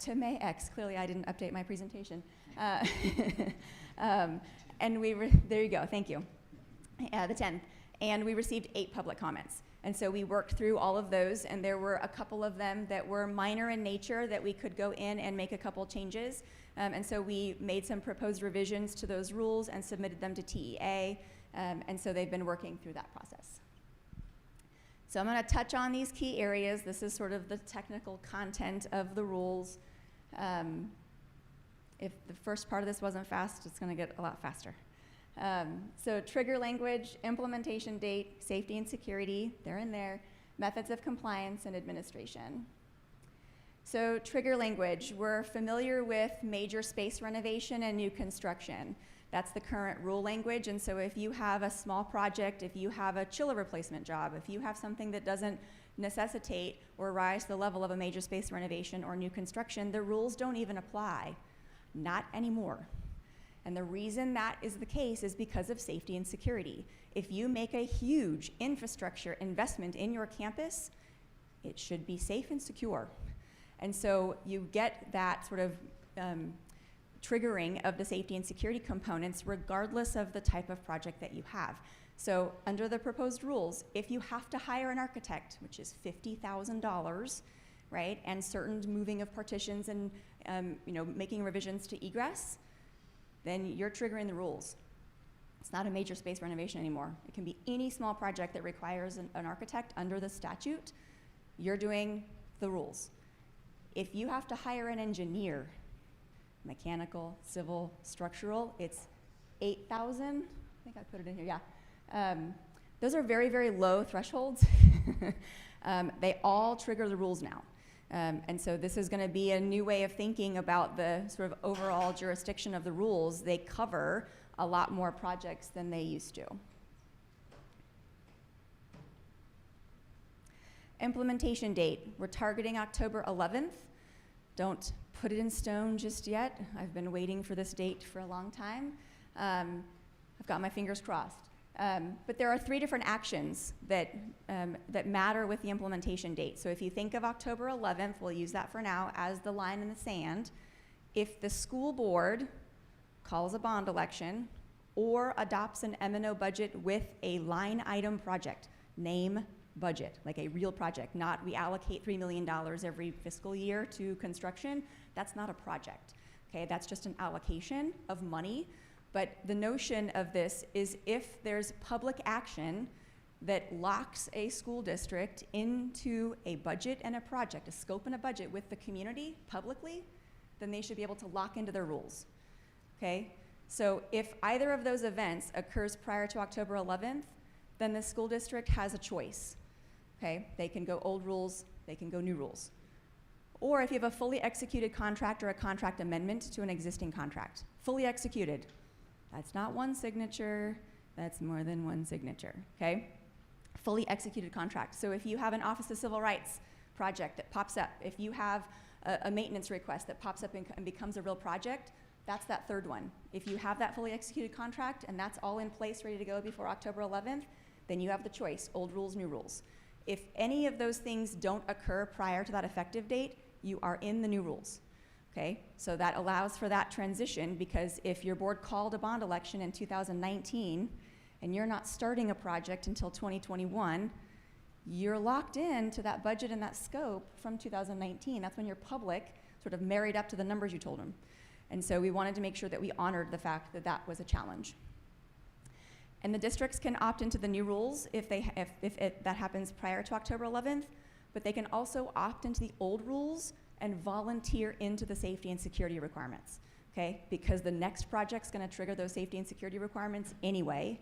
to May X. Clearly I didn't update my presentation. And there you go, thank you. The 10th, and we received 8 public comments. And so we worked through all of those, and there were a couple of them that were minor in nature that we could go in and make a couple changes. And so we made some proposed revisions to those rules and submitted them to TEA, and so they've been working through that process. So I'm going to touch on these key areas. This is sort of the technical content of the rules. If the first part of this wasn't fast, it's going to get a lot faster. So trigger language, implementation date, safety and security, they're in there, methods of compliance and administration. So trigger language, we're familiar with major space renovation and new construction. That's the current rule language, and so if you have a small project, if you have a chiller replacement job, if you have something that doesn't necessitate or rise to the level of a major space renovation or new construction, the rules don't even apply. Not anymore. And the reason that is the case is because of safety and security. If you make a huge infrastructure investment in your campus, it should be safe and secure. And so you get that sort of triggering of the safety and security components regardless of the type of project that you have. So under the proposed rules, if you have to hire an architect, which is $50,000, right, and certain moving of partitions and making revisions to egress, then you're triggering the rules. It's not a major space renovation anymore. It can be any small project that requires an architect under the statute. You're doing the rules. If you have to hire an engineer, mechanical, civil, structural, it's $8,000. I think I put it in here, yeah. Those are very, very low thresholds. They all trigger the rules now. And so this is going to be a new way of thinking about the sort of overall jurisdiction of the rules. They cover a lot more projects than they used to. Implementation date, we're targeting October 11th. Don't put it in stone just yet. I've been waiting for this date for a long time. I've got my fingers crossed. But there are 3 different actions that matter with the implementation date. So if you think of October 11th, we'll use that for now as the line in the sand. If the school board calls a bond election or adopts an M&O budget with a line item project, name budget, like a real project, not we allocate $3 million every fiscal year to construction, that's not a project, okay? That's just an allocation of money. But the notion of this is if there's public action that locks a school district into a budget and a project, a scope and a budget with the community publicly, then they should be able to lock into their rules, okay? So if either of those events occurs prior to October 11th, then the school district has a choice, okay? They can go old rules, they can go new rules. Or if you have a fully executed contract or a contract amendment to an existing contract, fully executed. That's not one signature, that's more than one signature, okay? Fully executed contract. So if you have an Office of Civil Rights project that pops up, if you have a maintenance request that pops up and becomes a real project, that's that third one. If you have that fully executed contract and that's all in place, ready to go before October 11th, then you have the choice, old rules, new rules. If any of those things don't occur prior to that effective date, you are in the new rules. Okay, so that allows for that transition, because if your board called a bond election in 2019 and you're not starting a project until 2021, you're locked in to that budget and that scope from 2019. That's when your public sort of married up to the numbers you told them. And so we wanted to make sure that we honored the fact that that was a challenge. And the districts can opt into the new rules if that happens prior to October 11th, but they can also opt into the old rules and volunteer into the safety and security requirements, okay? Because the next project's gonna trigger those safety and security requirements anyway.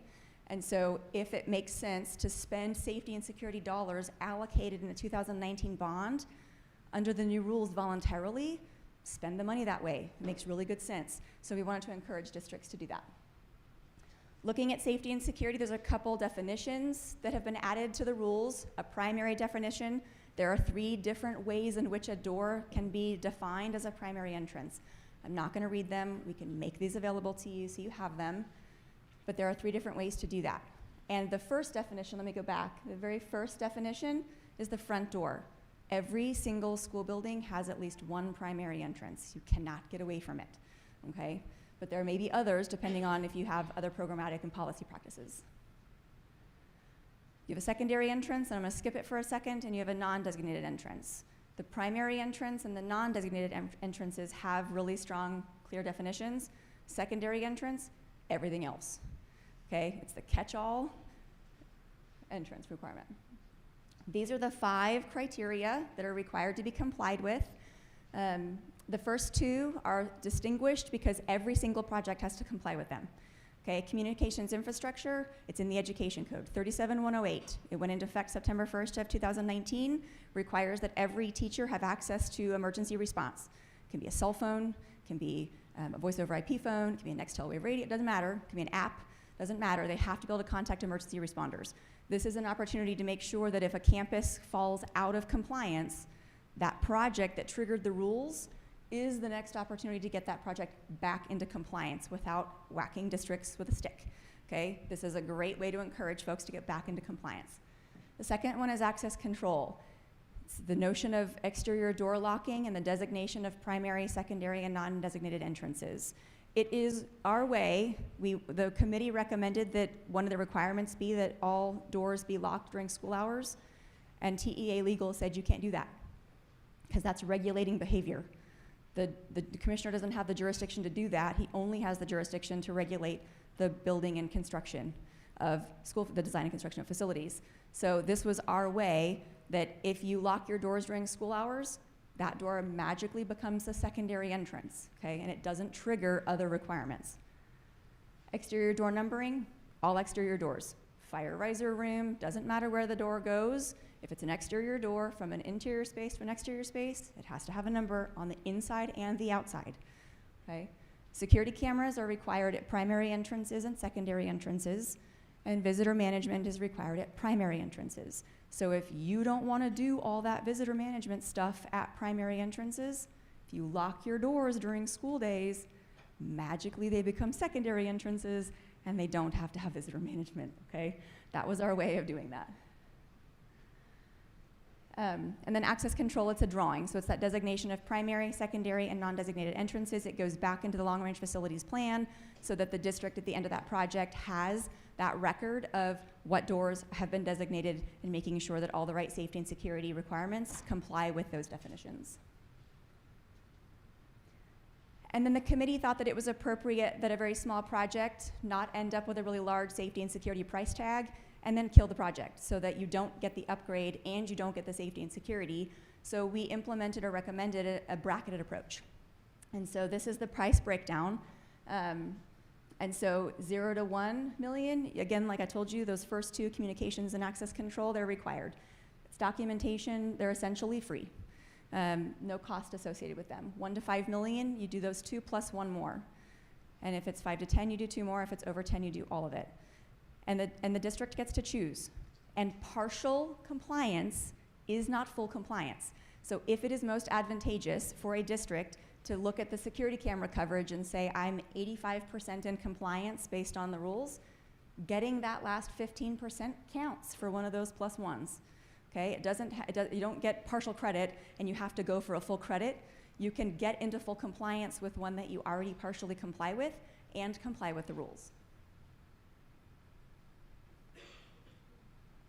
And so if it makes sense to spend safety and security dollars allocated in the 2019 bond under the new rules voluntarily, spend the money that way. It makes really good sense. So we wanted to encourage districts to do that. Looking at safety and security, there's a couple definitions that have been added to the rules. A primary definition, there are 3 different ways in which a door can be defined as a primary entrance. I'm not gonna read them. We can make these available to you so you have them. But there are 3 different ways to do that. And the first definition, let me go back. The very first definition is the front door. Every single school building has at least one primary entrance. You cannot get away from it, okay? But there may be others depending on if you have other programmatic and policy practices. You have a secondary entrance, and I'm gonna skip it for a second, and you have a non-designated entrance. The primary entrance and the non-designated entrances have really strong, clear definitions. Secondary entrance, everything else. Okay, it's the catch-all entrance requirement. These are the 5 criteria that are required to be complied with. The first 2 are distinguished because every single project has to comply with them. Okay, communications infrastructure, it's in the education code, 37108. It went into effect September 1st of 2019, requires that every teacher have access to emergency response. It can be a cell phone, can be a voice over IP phone, it can be a Nextel wave radio, it doesn't matter, it can be an app, doesn't matter, they have to be able to contact emergency responders. This is an opportunity to make sure that if a campus falls out of compliance, that project that triggered the rules is the next opportunity to get that project back into compliance without whacking districts with a stick, okay? This is a great way to encourage folks to get back into compliance. The second one is access control. It's the notion of exterior door locking and the designation of primary, secondary, and non-designated entrances. It is our way, the committee recommended that one of the requirements be that all doors be locked during school hours, and TEA Legal said you can't do that because that's regulating behavior. The commissioner doesn't have the jurisdiction to do that. He only has the jurisdiction to regulate the building and construction of the design and construction of facilities. So this was our way that if you lock your doors during school hours, that door magically becomes the secondary entrance, okay? And it doesn't trigger other requirements. Exterior door numbering, all exterior doors. Fire riser room, doesn't matter where the door goes. If it's an exterior door from an interior space to an exterior space, it has to have a number on the inside and the outside, okay? Security cameras are required at primary entrances and secondary entrances, and visitor management is required at primary entrances. So if you don't want to do all that visitor management stuff at primary entrances, if you lock your doors during school days, magically they become secondary entrances and they don't have to have visitor management, okay? That was our way of doing that. And then access control, it's a drawing. So it's that designation of primary, secondary, and non-designated entrances. It goes back into the long-range facilities plan so that the district at the end of that project has that record of what doors have been designated and making sure that all the right safety and security requirements comply with those definitions. And then the committee thought that it was appropriate that a very small project not end up with a really large safety and security price tag and then kill the project so that you don't get the upgrade and you don't get the safety and security. So we implemented or recommended a bracketed approach. And so this is the price breakdown. And so 0 to 1 million, again, like I told you, those first 2, communications and access control, they're required. It's documentation, they're essentially free. No cost associated with them. 1 to 5 million, you do those 2 plus 1 more. And if it's 5 to 10, you do 2 more. If it's over 10, you do all of it. And the district gets to choose. And partial compliance is not full compliance. So if it is most advantageous for a district to look at the security camera coverage and say, I'm 85% in compliance based on the rules, getting that last 15% counts for one of those plus ones. Okay, you don't get partial credit and you have to go for a full credit. You can get into full compliance with one that you already partially comply with and comply with the rules.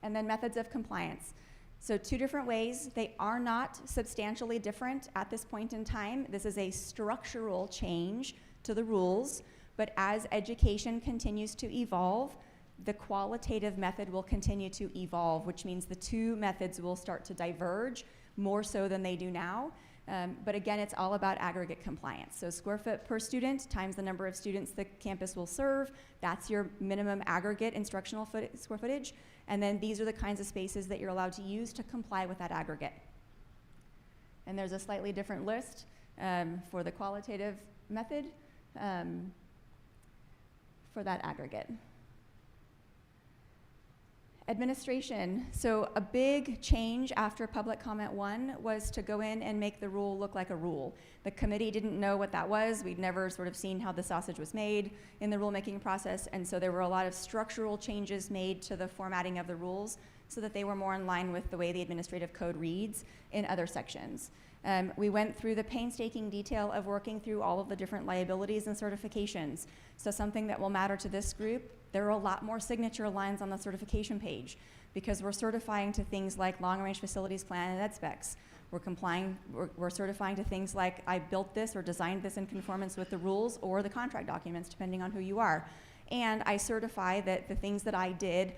And then methods of compliance. So 2 different ways. They are not substantially different at this point in time. This is a structural change to the rules, but as education continues to evolve, the qualitative method will continue to evolve, which means the 2 methods will start to diverge more so than they do now. But again, it's all about aggregate compliance. So square foot per student times the number of students the campus will serve, that's your minimum aggregate instructional square footage. And then these are the kinds of spaces that you're allowed to use to comply with that aggregate. And there's a slightly different list for the qualitative method for that aggregate. Administration. So a big change after public comment 1 was to go in and make the rule look like a rule. The committee didn't know what that was. We'd never sort of seen how the sausage was made in the rulemaking process, and so there were a lot of structural changes made to the formatting of the rules so that they were more in line with the way the administrative code reads in other sections. We went through the painstaking detail of working through all of the different liabilities and certifications. So something that will matter to this group, there are a lot more signature lines on the certification page because we're certifying to things like long-range facilities plan and ed specs. We're certifying to things like I built this or designed this in conformance with the rules or the contract documents, depending on who you are. And I certify that the things that I did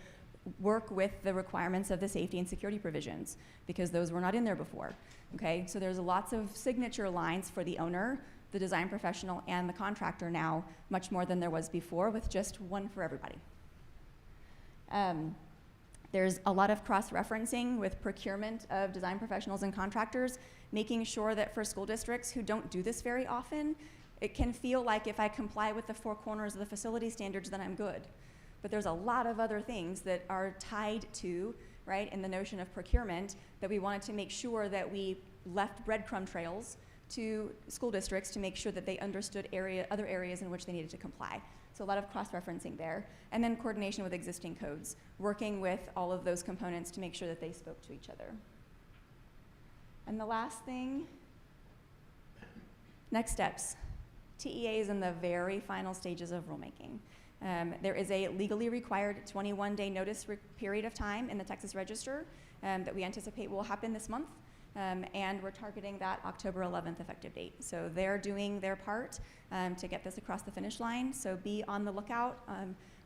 work with the requirements of the safety and security provisions because those were not in there before. Okay, so there's lots of signature lines for the owner, the design professional, and the contractor now, much more than there was before, with just one for everybody. There's a lot of cross-referencing with procurement of design professionals and contractors, making sure that for school districts who don't do this very often, it can feel like if I comply with the 4 corners of the facility standards, then I'm good. But there's a lot of other things that are tied to, right, in the notion of procurement that we wanted to make sure that we left breadcrumb trails to school districts to make sure that they understood other areas in which they needed to comply. So a lot of cross-referencing there. And then coordination with existing codes, working with all of those components to make sure that they spoke to each other. And the last thing, next steps. TEA is in the very final stages of rulemaking. There is a legally required 21-day notice period of time in the Texas Register that we anticipate will happen this month, and we're targeting that October 11th effective date. So they're doing their part to get this across the finish line, so be on the lookout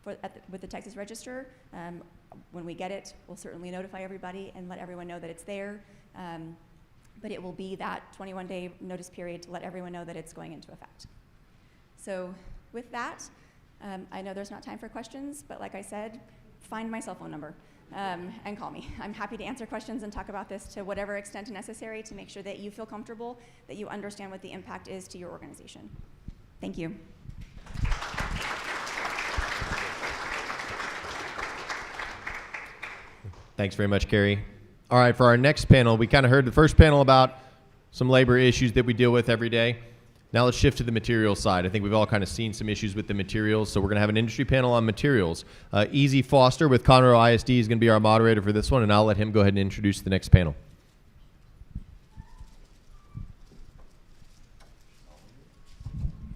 with the Texas Register. When we get it, we'll certainly notify everybody and let everyone know that it's there, but it will be that 21-day notice period to let everyone know that it's going into effect. So with that, I know there's not time for questions, but like I said, find my cell phone number and call me. I'm happy to answer questions and talk about this to whatever extent necessary to make sure that you feel comfortable, that you understand what the impact is to your organization. Thank you. Thanks very much, Kerri. All right, for our next panel, we kind of heard the first panel about some labor issues that we deal with every day. Now let's shift to the materials side. I think we've all kind of seen some issues with the materials, so we're going to have an industry panel on materials. Easy Foster with Conroe ISD is going to be our moderator for this one, and I'll let him go ahead and introduce the next panel.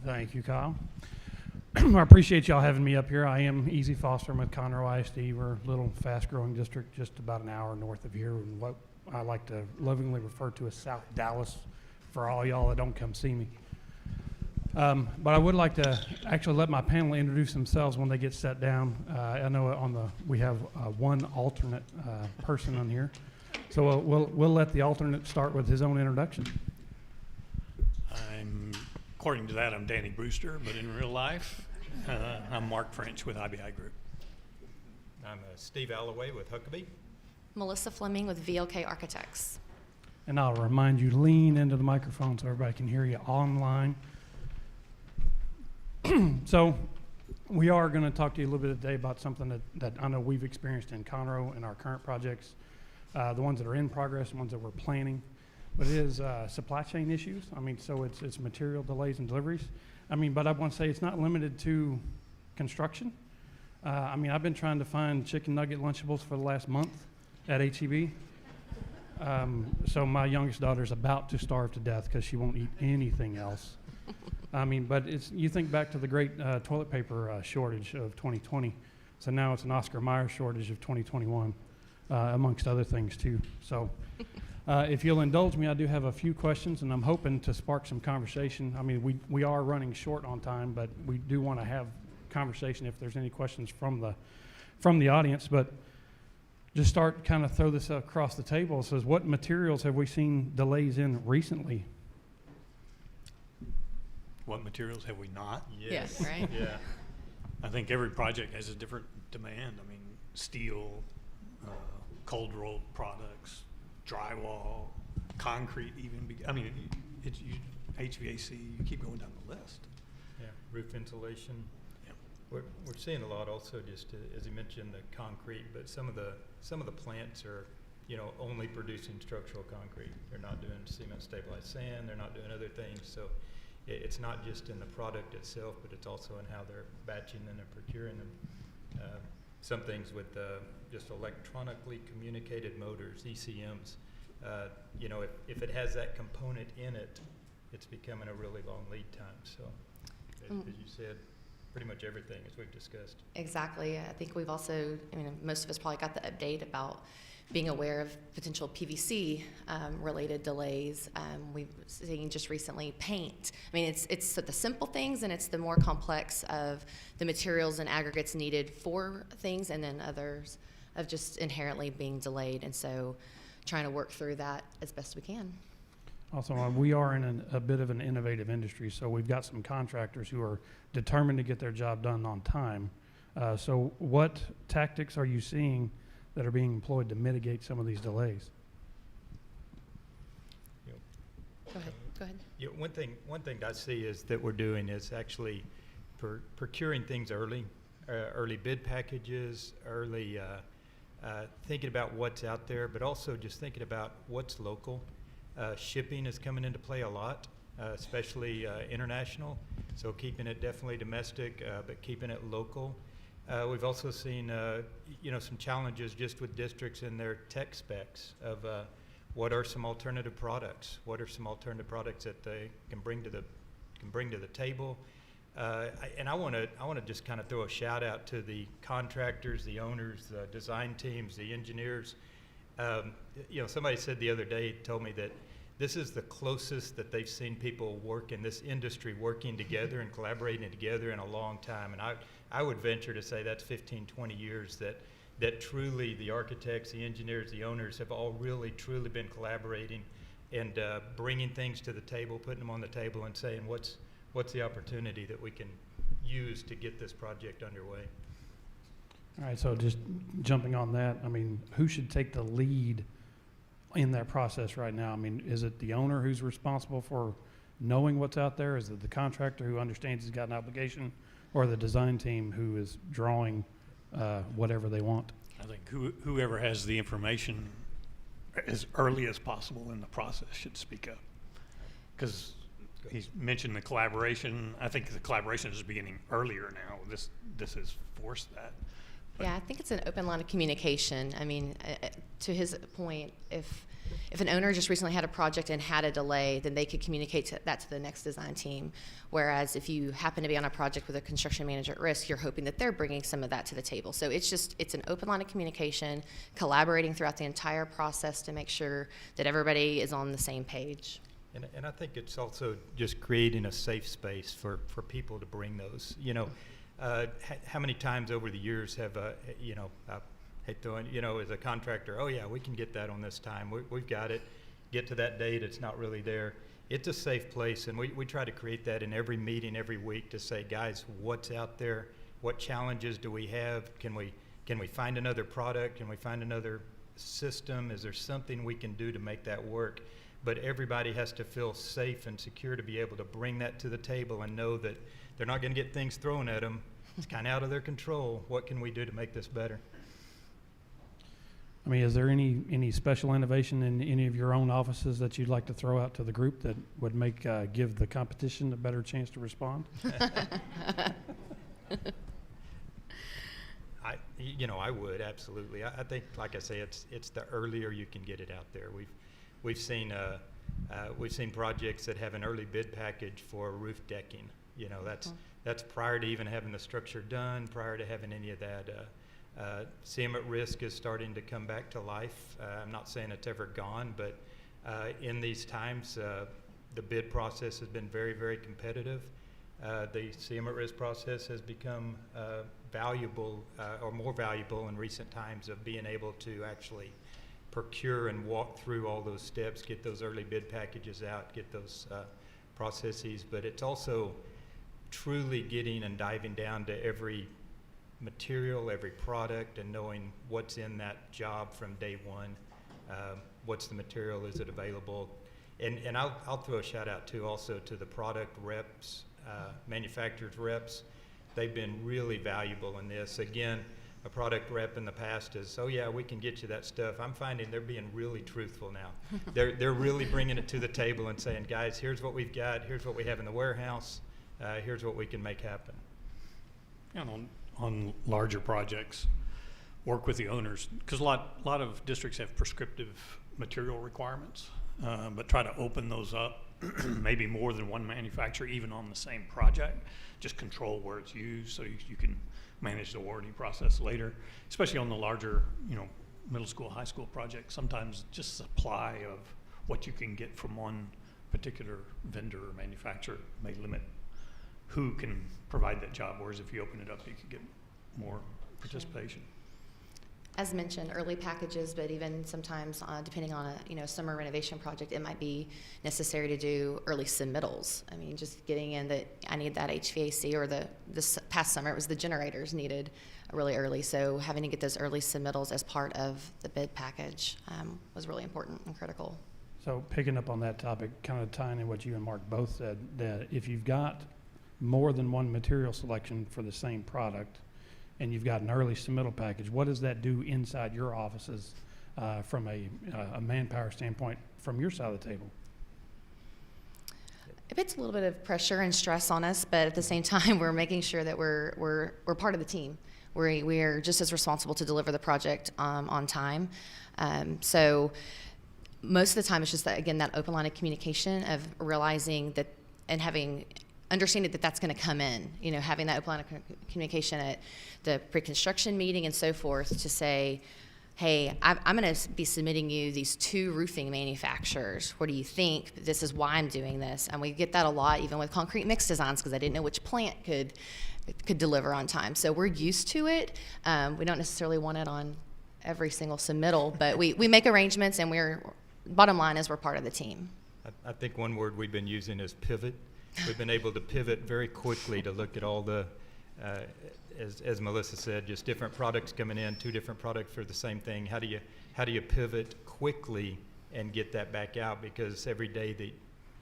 Thank you, Kyle. I appreciate y'all having me up here. I am Easy Foster. I'm with Conroe ISD. We're a little fast-growing district just about an hour north of here, and what I like to lovingly refer to as South Dallas for all y'all that don't come see me. But I would like to actually let my panel introduce themselves when they get set down. I know we have one alternate person on here, so we'll let the alternate start with his own introduction. According to that, I'm Danny Brewster, but in real life, I'm Mark French with IBI Group. I'm Steve Alloway with Huckabee. Melissa Fleming with VLK Architects. And I'll remind you, lean into the microphone so everybody can hear you online. So we are going to talk to you a little bit today about something that I know we've experienced in Conroe in our current projects, the ones that are in progress, the ones that we're planning. But it is supply chain issues. I mean, so it's material delays and deliveries. I mean, but I want to say it's not limited to construction. I mean, I've been trying to find chicken nugget Lunchables for the last month at HEB. So my youngest daughter's about to starve to death because she won't eat anything else. I mean, but you think back to the great toilet paper shortage of 2020. So now it's an Oscar Mayer shortage of 2021, amongst other things too. So if you'll indulge me, I do have a few questions, and I'm hoping to spark some conversation. I mean, we are running short on time, but we do want to have conversation if there's any questions from the audience. But just throw this across the table. It says, what materials have we seen delays in recently? what materials have we not? Yes, right? Yeah. I think every project has a different demand. I mean, steel, cold rolled products, drywall, concrete even. I mean, HVAC, you keep going down the list. Yeah, roof insulation. Yeah. We're seeing a lot also just as you mentioned the concrete, but some of the plants are, you know, only producing structural concrete. They're not doing cement stabilized sand. They're not doing other things. So it's not just in the product itself, but it's also in how they're batching them and procuring them. Some things with just electronically communicated motors, ECMs. You know, if it has that component in it, it's becoming a really long lead time. So, as you said, pretty much everything as we've discussed. Exactly. I think we've also, I mean, most of us probably got the update about being aware of potential PVC related delays. We've seen just recently paint. I mean, it's the simple things and it's the more complex of the materials and aggregates needed for things, and then others of just inherently being delayed. And so trying to work through that as best we can. Also, we are in a bit of an innovative industry, so we've got some contractors who are determined to get their job done on time. So what tactics are you seeing that are being employed to mitigate some of these delays? Go ahead. Yeah, one thing I see is that we're doing is actually procuring things early, early bid packages, early thinking about what's out there, but also just thinking about what's local. Shipping is coming into play a lot, especially international. So keeping it definitely domestic, but keeping it local. We've also seen, you know, some challenges just with districts and their tech specs of what are some alternative products? What are some alternative products that they can bring to the table? And I want to just kind of throw a shout out to the contractors, the owners, the design teams, the engineers. You know, somebody said the other day, told me that this is the closest that they've seen people work in this industry, working together and collaborating together in a long time. And I would venture to say that's 15, 20 years that truly the architects, the engineers, the owners have all really, truly been collaborating and bringing things to the table, putting them on the table and saying, what's the opportunity that we can use to get this project underway? All right, so just jumping on that, I mean, who should take the lead in that process right now? I mean, is it the owner who's responsible for knowing what's out there? Is it the contractor who understands he's got an obligation, or the design team who is drawing whatever they want? I think whoever has the information as early as possible in the process should speak up. Because he's mentioned the collaboration. I think the collaboration is beginning earlier now. This has forced that. Yeah, I think it's an open line of communication. I mean, to his point, if an owner just recently had a project and had a delay, then they could communicate that to the next design team. Whereas if you happen to be on a project with a construction manager at risk, you're hoping that they're bringing some of that to the table. So it's an open line of communication, collaborating throughout the entire process to make sure that everybody is on the same page. And I think it's also just creating a safe space for people to bring those, you know. How many times over the years have, you know, I hate throwing, you know, as a contractor, oh yeah, we can get that on this time. We've got it. Get to that date, it's not really there. It's a safe place, and we try to create that in every meeting every week to say, guys, what's out there? What challenges do we have? Can we find another product? Can we find another system? Is there something we can do to make that work? But everybody has to feel safe and secure to be able to bring that to the table and know that they're not going to get things thrown at them. It's kind of out of their control. What can we do to make this better? I mean, is there any special innovation in any of your own offices that you'd like to throw out to the group that would give the competition a better chance to respond? I would absolutely. I think, like I say, it's the earlier you can get it out there. We've seen projects that have an early bid package for roof decking. You know, that's prior to even having the structure done, prior to having any of that. CM at risk is starting to come back to life. I'm not saying it's ever gone, but in these times, the bid process has been very, very competitive. The CM at risk process has become valuable or more valuable in recent times of being able to actually procure and walk through all those steps, get those early bid packages out, get those processes, but it's also truly getting and diving down to every material, every product, and knowing what's in that job from day one. What's the material, is it available? And I'll throw a shout out too also to the product reps, manufacturers reps. They've been really valuable in this. Again, a product rep in the past is, oh yeah, we can get you that stuff. I'm finding they're being really truthful now. They're really bringing it to the table and saying, guys, here's what we've got, here's what we have in the warehouse, here's what we can make happen. And on larger projects, work with the owners, because a lot of districts have prescriptive material requirements, but try to open those up, maybe more than one manufacturer, even on the same project. Just control where it's used so you can manage the warranty process later, especially on the larger, middle school, high school projects. Sometimes just supply of what you can get from one particular vendor or manufacturer may limit who can provide that job, whereas if you open it up, you could get more participation. As mentioned, early packages, but even sometimes depending on a summer renovation project, it might be necessary to do early submittals. I mean, just getting in that I need that HVAC, or this past summer it was the generators needed really early. So having to get those early submittals as part of the bid package was really important and critical. So picking up on that topic, kind of tying in what you and Mark both said, that if you've got more than one material selection for the same product, and you've got an early submittal package, what does that do inside your offices from a manpower standpoint from your side of the table? It puts a little bit of pressure and stress on us, but at the same time, we're making sure that we're part of the team. We are just as responsible to deliver the project on time. So most of the time, it's just that, again, that open line of communication of realizing that and understanding that that's going to come in, having that open line of communication at the pre-construction meeting and so forth to say, hey, I'm going to be submitting you these 2 roofing manufacturers. What do you think? This is why I'm doing this. And we get that a lot even with concrete mix designs, because I didn't know which plant could deliver on time. So we're used to it. We don't necessarily want it on every single submittal, but we make arrangements, and bottom line is we're part of the team. I think one word we've been using is pivot. We've been able to pivot very quickly to look at all the, as Melissa said, just different products coming in, 2 different products for the same thing. How do you pivot quickly and get that back out? Because every day that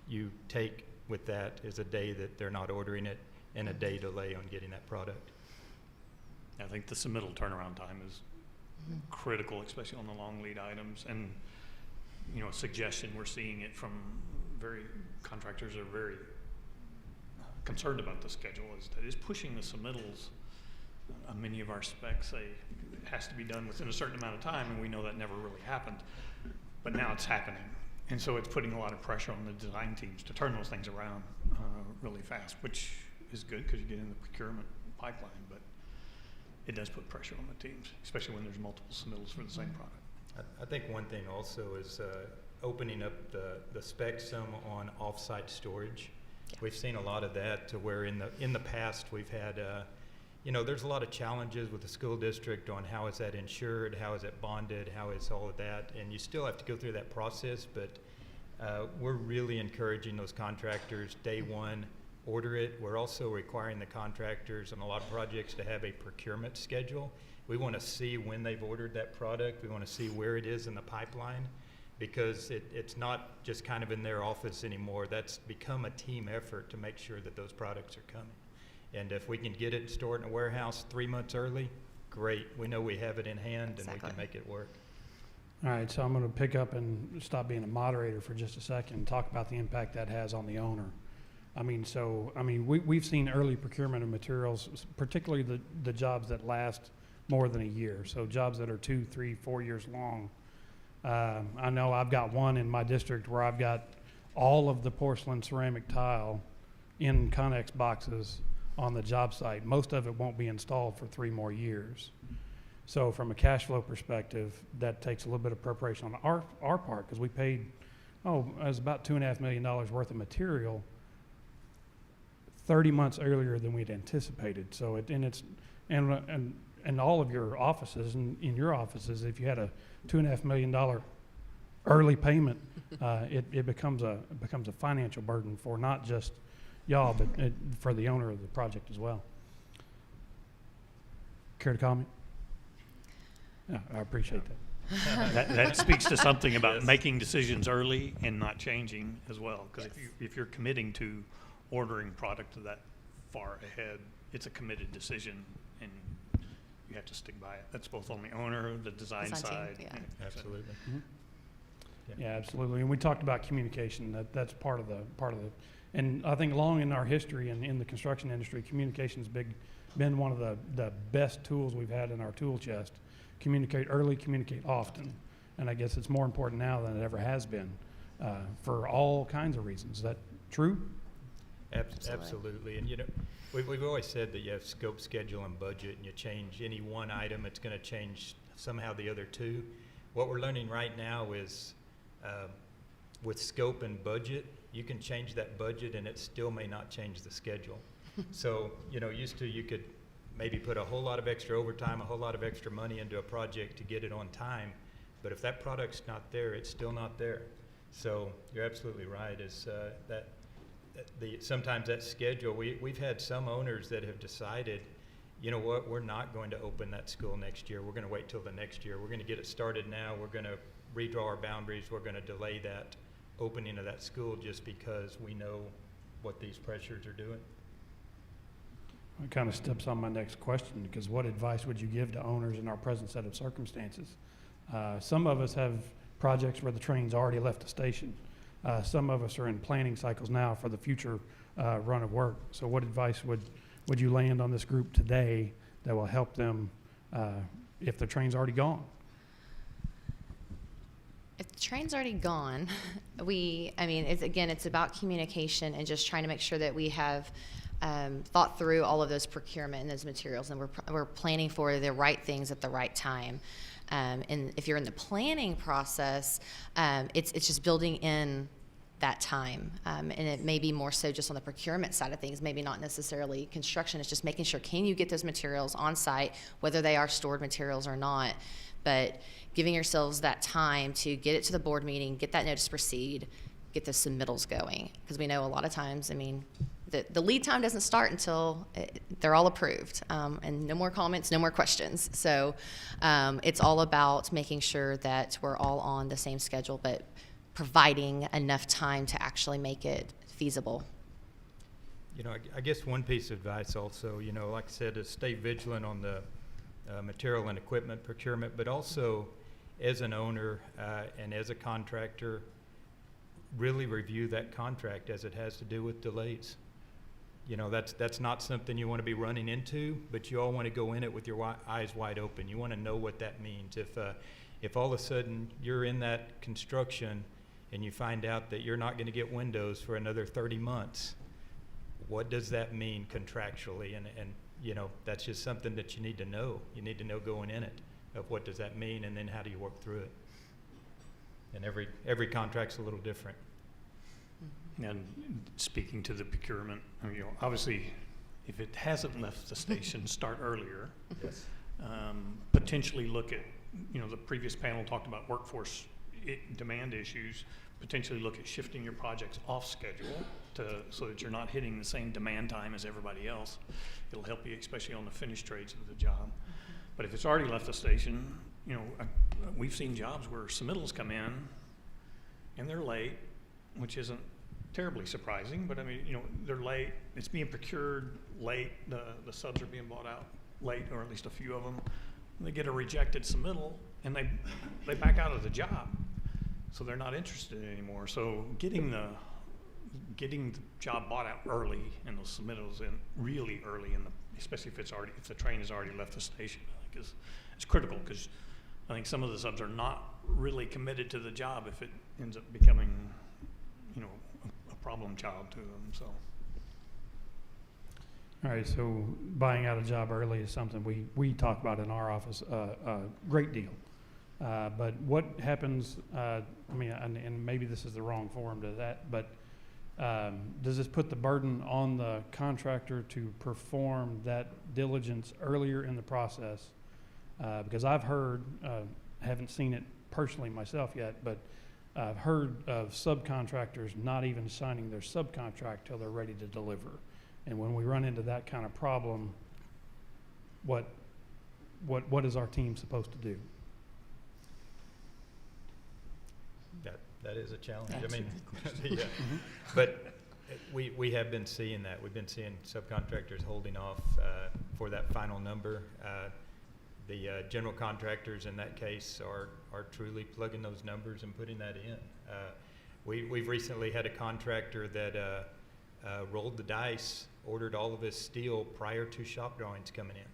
you take with that is a day that they're not ordering it, and a day delay on getting that product. I think the submittal turnaround time is critical, especially on the long lead items. And a suggestion we're seeing it from contractors are very concerned about the schedule is pushing the submittals. Many of our specs say it has to be done within a certain amount of time, and we know that never really happened, but now it's happening. And so it's putting a lot of pressure on the design teams to turn those things around really fast, which is good because you get in the procurement pipeline, but it does put pressure on the teams, especially when there's multiple submittals for the same product. I think one thing also is opening up the spec some on off-site storage. Yeah. We've seen a lot of that to where in the past we've had, there's a lot of challenges with the school district on how is that insured, how is it bonded, how is all of that, and you still have to go through that process, but we're really encouraging those contractors day one, order it. We're also requiring the contractors on a lot of projects to have a procurement schedule. We want to see when they've ordered that product. We want to see where it is in the pipeline, because it's not just kind of in their office anymore. That's become a team effort to make sure that those products are coming. And if we can get it stored in a warehouse 3 months early, great. We know we have it in hand. Exactly. And we can make it work. All right, so I'm going to pick up and stop being a moderator for just a second and talk about the impact that has on the owner. We've seen early procurement of materials, particularly the jobs that last more than a year. So jobs that are 2, 3, 4 years long. I know I've got one in my district where I've got all of the porcelain ceramic tile in Connex boxes on the job site. Most of it won't be installed for 3 more years. So from a cash flow perspective, that takes a little bit of preparation on our part, because we paid, it was about $2.5 million worth of material 30 months earlier than we'd anticipated. So and all of your offices, and in your offices, if you had a $2.5 million early payment, it becomes a financial burden for not just y'all, but for the owner of the project as well. Care to comment? Yeah, I appreciate that. That speaks to something about making decisions early and not changing as well. Because if you're committing to ordering product that far ahead, it's a committed decision, and you have to stick by it. That's both on the owner, the design side. Team, Yeah, absolutely. Yeah, absolutely. And we talked about communication. That's part of the and I think long in our history and in the construction industry, communication's been one of the best tools we've had in our tool chest. Communicate early, communicate often. And I guess it's more important now than it ever has been for all kinds of reasons. Is that true? Absolutely. And we've always said that you have scope, schedule, and budget, and you change any one item, it's going to change somehow the other two. What we're learning right now is with scope and budget, you can change that budget and it still may not change the schedule. So, used to you could maybe put a whole lot of extra overtime, a whole lot of extra money into a project to get it on time, but if that product's not there, it's still not there. So you're absolutely right, is sometimes that schedule, we've had some owners that have decided, you know what, we're not going to open that school next year. We're going to wait till the next year. We're going to get it started now. We're going to redraw our boundaries. We're going to delay that opening of that school just because we know what these pressures are doing. It kind of steps on my next question, because what advice would you give to owners in our present set of circumstances? Some of us have projects where the train's already left the station. Some of us are in planning cycles now for the future run of work. So what advice would you land on this group today that will help them if the train's already gone? If the train's already gone, it's about communication and just trying to make sure that we have thought through all of those procurement and those materials, and we're planning for the right things at the right time. And if you're in the planning process, it's just building in that time. And it may be more so just on the procurement side of things, maybe not necessarily construction. It's just making sure, can you get those materials on site, whether they are stored materials or not, but giving yourselves that time to get it to the board meeting, get that notice to proceed, get the submittals going. Because we know a lot of times, the lead time doesn't start until they're all approved, and no more comments, no more questions. So it's all about making sure that we're all on the same schedule, but providing enough time to actually make it feasible. I guess one piece of advice also, like I said, is stay vigilant on the material and equipment procurement, but also as an owner and as a contractor, really review that contract as it has to do with delays. That's not something you want to be running into, but you all want to go in it with your eyes wide open. You want to know what that means. If all of a sudden you're in that construction and you find out that you're not going to get windows for another 30 months, what does that mean contractually? And that's just something that you need to know. You need to know going in it of what does that mean, and then how do you work through it. And every contract's a little different. And speaking to the procurement, obviously, if it hasn't left the station, start earlier. Yes. Potentially look at, the previous panel talked about workforce demand issues. Potentially look at shifting your projects off schedule so that you're not hitting the same demand time as everybody else. It'll help you, especially on the finished trades of the job. But if it's already left the station, we've seen jobs where submittals come in and they're late, which isn't terribly surprising, but they're late. It's being procured late. The subs are being bought out late, or at least a few of them. They get a rejected submittal and they back out of the job, so they're not interested anymore. So getting the job bought out early and those submittals in really early especially if the train has already left the station, I think is critical, because I think some of the subs are not really committed to the job if it ends up becoming a problem child to them. So. All right, so buying out a job early is something we talk about in our office a great deal. But what happens, and maybe this is the wrong forum to that, but does this put the burden on the contractor to perform that diligence earlier in the process? Because I've heard, haven't seen it personally myself yet, but I've heard of subcontractors not even signing their subcontract till they're ready to deliver. And when we run into that kind of problem, what is our team supposed to do? That is a challenge. I mean, yeah. But we have been seeing that. We've been seeing subcontractors holding off for that final number. The general contractors in that case are truly plugging those numbers and putting that in. We've recently had a contractor that rolled the dice, ordered all of his steel prior to shop drawings coming in.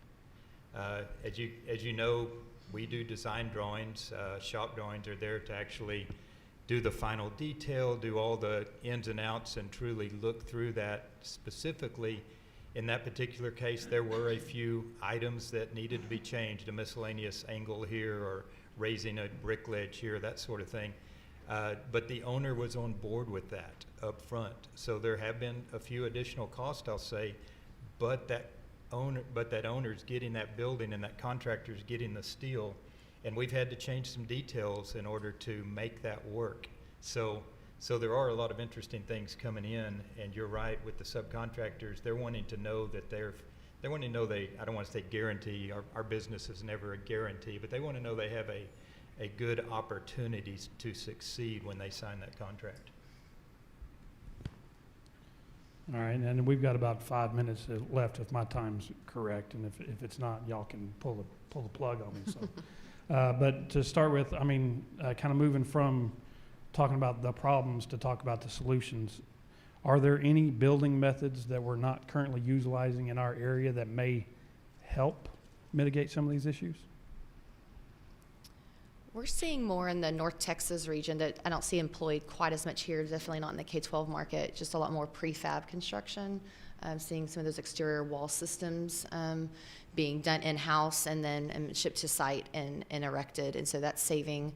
As you know, we do design drawings. Shop drawings are there to actually do the final detail, do all the ins and outs, and truly look through that specifically. In that particular case, there were a few items that needed to be changed, a miscellaneous angle here or raising a brick ledge here, that sort of thing. But the owner was on board with that up front. So there have been a few additional costs, I'll say, but that owner's getting that building and that contractor's getting the steel, and we've had to change some details in order to make that work. So there are a lot of interesting things coming in, and you're right with the subcontractors. They're wanting to know that I don't want to say guarantee, our business is never a guarantee, but they want to know they have a good opportunity to succeed when they sign that contract. All right, and we've got about 5 minutes left if my time's correct, and if it's not, y'all can pull the plug on me. So, but to start with, I mean, kind of moving from talking about the problems to talk about the solutions, are there any building methods that we're not currently utilizing in our area that may help mitigate some of these issues? We're seeing more in the North Texas region that I don't see employed quite as much here, definitely not in the K-12 market, just a lot more prefab construction. Seeing some of those exterior wall systems being done in-house and then shipped to site and erected. And so that's saving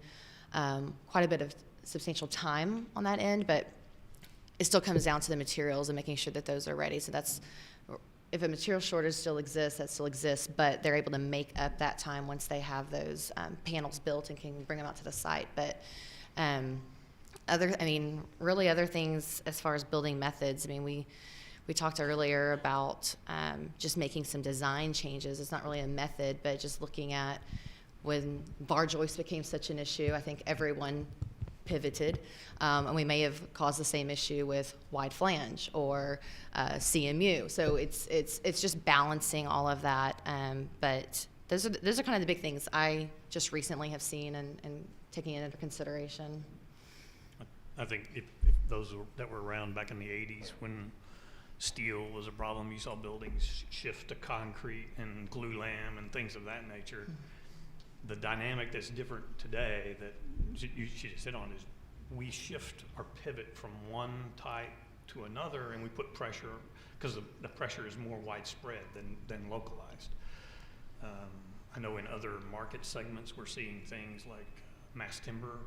quite a bit of substantial time on that end, but it still comes down to the materials and making sure that those are ready. So that's, if a material shortage still exists, that still exists, but they're able to make up that time once they have those panels built and can bring them out to the site. But really other things as far as building methods, I mean, we talked earlier about just making some design changes. It's not really a method, but just looking at when bar joist became such an issue, I think everyone pivoted, and we may have caused the same issue with wide flange or CMU. So it's just balancing all of that. But those are kind of the big things I just recently have seen and taking it into consideration. I think if those that were around back in the 80s when steel was a problem, you saw buildings shift to concrete and glue lam and things of that nature. Mm-hmm. The dynamic that's different today that you just hit on is we shift or pivot from one type to another, and we put pressure because the pressure is more widespread than localized. I know in other market segments we're seeing things like mass timber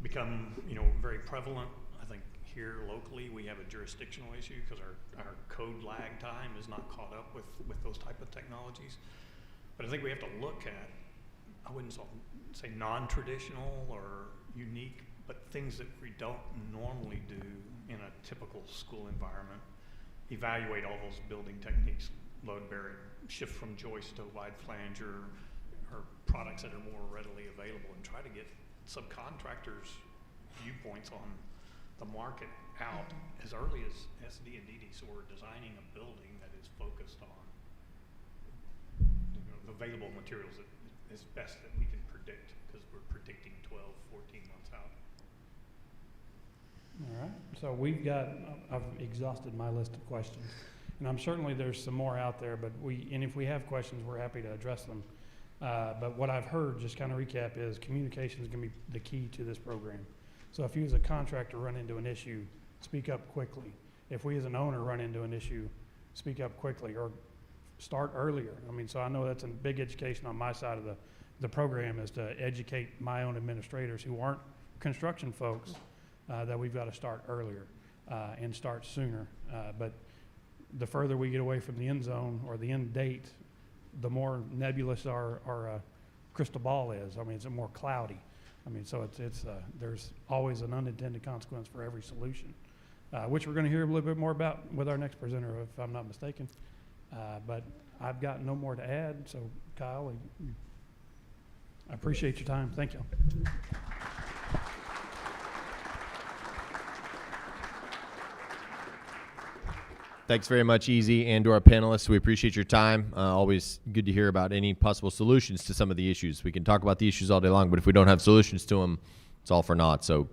become very prevalent. I think here locally we have a jurisdictional issue because our code lag time is not caught up with those type of technologies. But I think we have to look at, I wouldn't say non-traditional or unique, but things that we don't normally do in a typical school environment. Evaluate all those building techniques, load bearing, shift from joist to wide flange or products that are more readily available, and try to get subcontractors' viewpoints on the market out as early as SD&DD, so we're designing a building that is focused on the available materials that is best that we can predict, because we're predicting 12, 14 months out. All right, so I've exhausted my list of questions, and there's some more out there, but if we have questions, we're happy to address them. But what I've heard, just kind of recap, is communication is going to be the key to this program. So if you as a contractor run into an issue, speak up quickly. If we as an owner run into an issue, speak up quickly or start earlier. I mean, so I know that's a big education on my side of the program, is to educate my own administrators who aren't construction folks that we've got to start earlier and start sooner. But the further we get away from the end zone or the end date, the more nebulous our crystal ball is. I mean, it's more cloudy. I mean, so there's always an unintended consequence for every solution, which we're going to hear a little bit more about with our next presenter, if I'm not mistaken. But I've got no more to add. So, Kyle, I appreciate your time. Thank you. Thanks very much, Easy, and to our panelists. We appreciate your time. Always good to hear about any possible solutions to some of the issues. We can talk about the issues all day long, but if we don't have solutions to them, it's all for naught. So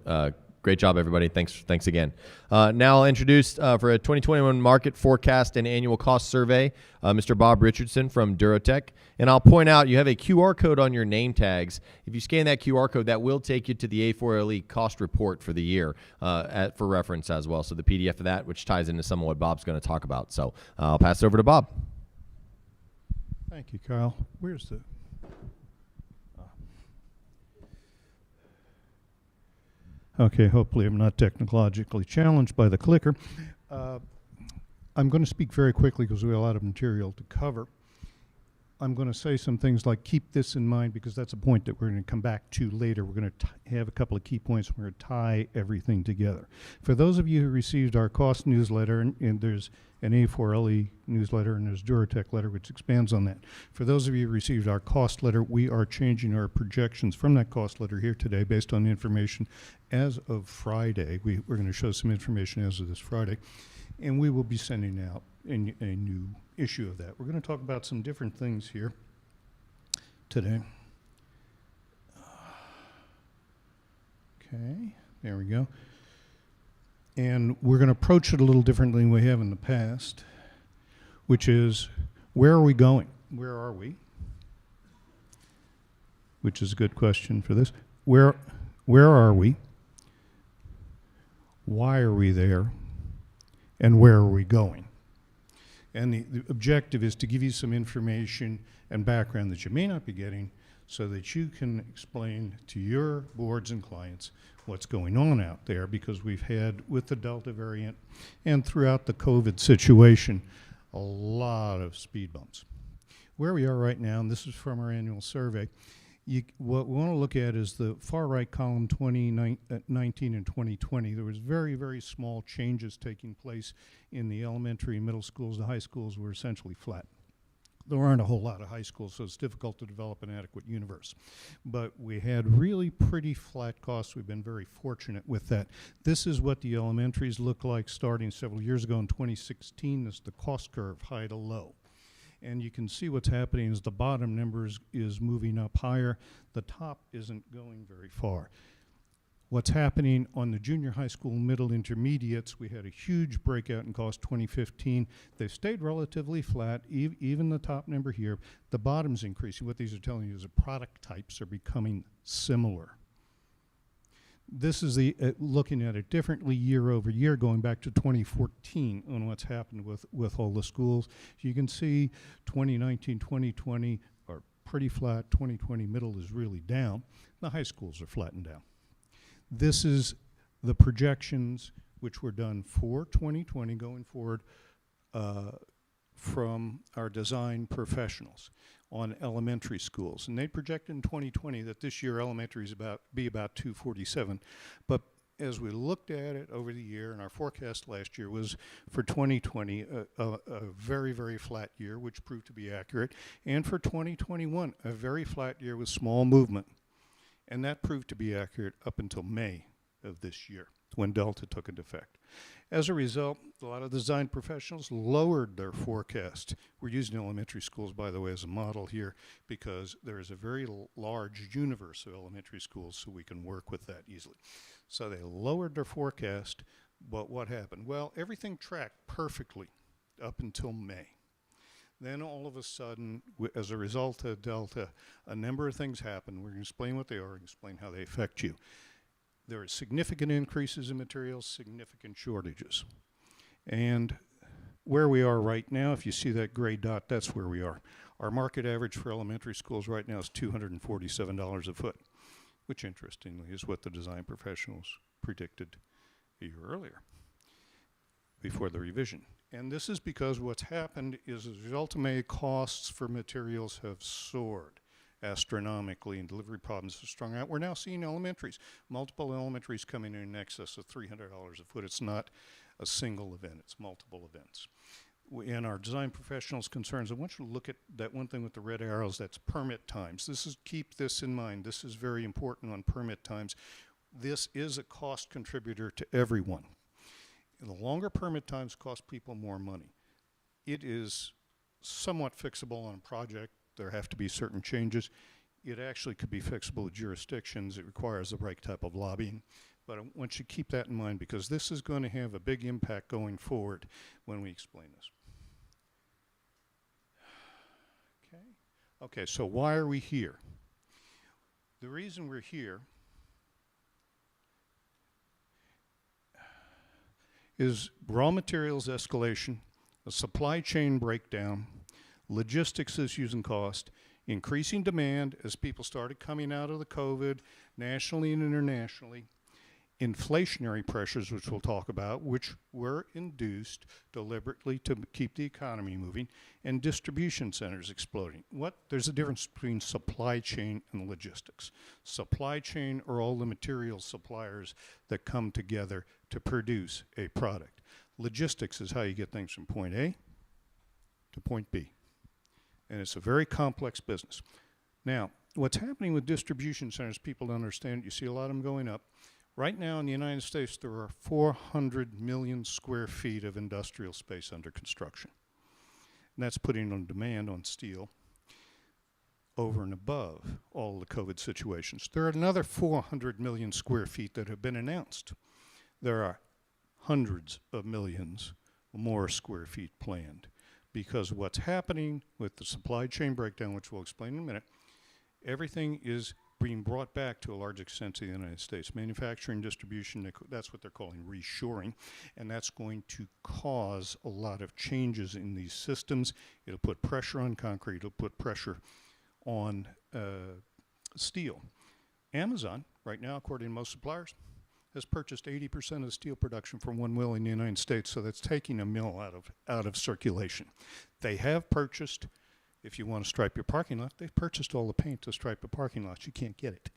great job, everybody. Thanks again. Now I'll introduce for a 2021 market forecast and annual cost survey, Mr. Bob Richardson from Durotech. And I'll point out you have a QR code on your name tags. If you scan that QR code, that will take you to the A4LE cost report for the year for reference as well. So the PDF of that, which ties into some of what Bob's going to talk about. So I'll pass it over to Bob. Thank you, Kyle. Where's the... Okay, hopefully I'm not technologically challenged by the clicker. I'm going to speak very quickly because we have a lot of material to cover. I'm going to say some things like keep this in mind because that's a point that we're going to come back to later. We're going to have a couple of key points. We're going to tie everything together. For those of you who received our cost newsletter, and there's an A4LE newsletter and there's Durotech letter which expands on that. For those of you who received our cost letter, we are changing our projections from that cost letter here today based on the information as of Friday. We're going to show some information as of this Friday, and we will be sending out a new issue of that. We're going to talk about some different things here today. Okay, there we go. And we're going to approach it a little differently than we have in the past, which is, where are we going? Where are we? Which is a good question for this. Where are we? Why are we there? And where are we going? And the objective is to give you some information and background that you may not be getting so that you can explain to your boards and clients what's going on out there, because we've had, with the Delta variant and throughout the COVID situation, a lot of speed bumps. Where we are right now, and this is from our annual survey, what we want to look at is the far right column, 2019 and 2020. There was very, very small changes taking place in the elementary and middle schools. The high schools were essentially flat. There aren't a whole lot of high schools, so it's difficult to develop an adequate universe. But we had really pretty flat costs. We've been very fortunate with that. This is what the elementaries look like starting several years ago in 2016. This is the cost curve, high to low. And you can see what's happening is the bottom numbers is moving up higher. The top isn't going very far. What's happening on the junior high school, middle intermediates, we had a huge breakout in cost 2015. They've stayed relatively flat, even the top number here. The bottom's increasing. What these are telling you is the product types are becoming similar. This is the looking at it differently year over year, going back to 2014 on what's happened with all the schools. You can see 2019, 2020 are pretty flat. 2020 middle is really down. The high schools are flattened down. This is the projections which were done for 2020 going forward from our design professionals on elementary schools. And they project in 2020 that this year elementary is be about 247. But as we looked at it over the year, and our forecast last year was for 2020 a very, very flat year, which proved to be accurate. And for 2021, a very flat year with small movement. And that proved to be accurate up until May of this year, when Delta took into effect. As a result, a lot of design professionals lowered their forecast. We're using elementary schools, by the way, as a model here, because there is a very large universe of elementary schools, so we can work with that easily. So they lowered their forecast, but what happened? Well, everything tracked perfectly up until May. Then all of a sudden, as a result of Delta, a number of things happened. We're going to explain what they are and explain how they affect you. There are significant increases in materials, significant shortages. And where we are right now, if you see that gray dot, that's where we are. Our market average for elementary schools right now is $247 a foot, which interestingly is what the design professionals predicted a year earlier before the revision. And this is because what's happened is as a result of May, costs for materials have soared. astronomically and delivery problems are strung out. We're now seeing elementaries, multiple elementaries coming in excess of $300 a foot. It's not a single event, it's multiple events. And our design professionals' concerns, I want you to look at that one thing with the red arrows, that's permit times. Keep this in mind. This is very important on permit times. This is a cost contributor to everyone. The longer permit times cost people more money. It is somewhat fixable on a project. There have to be certain changes. It actually could be fixable with jurisdictions. It requires the right type of lobbying. But I want you to keep that in mind because this is going to have a big impact going forward when we explain this. Okay, so why are we here? The reason we're here is raw materials escalation, a supply chain breakdown, logistics issues and cost, increasing demand as people started coming out of the COVID, nationally and internationally, inflationary pressures, which we'll talk about, which were induced deliberately to keep the economy moving, and distribution centers exploding. There's a difference between supply chain and logistics. Supply chain are all the material suppliers that come together to produce a product. Logistics is how you get things from point A to point B. And it's a very complex business. Now, what's happening with distribution centers, people don't understand. You see a lot of them going up. Right now in the United States, there are 400 million square feet of industrial space under construction. And that's putting on demand on steel over and above all the COVID situations. There are another 400 million square feet that have been announced. There are hundreds of millions more square feet planned because what's happening with the supply chain breakdown, which we'll explain in a minute, everything is being brought back to a large extent to the United States. Manufacturing, distribution, that's what they're calling reshoring, and that's going to cause a lot of changes in these systems. It'll put pressure on concrete, it'll put pressure on steel. Amazon, right now, according to most suppliers, has purchased 80% of the steel production from one mill in the United States, so that's taking a mill out of circulation. They have purchased, if you want to stripe your parking lot, they've purchased all the paint to stripe the parking lots. You can't get it.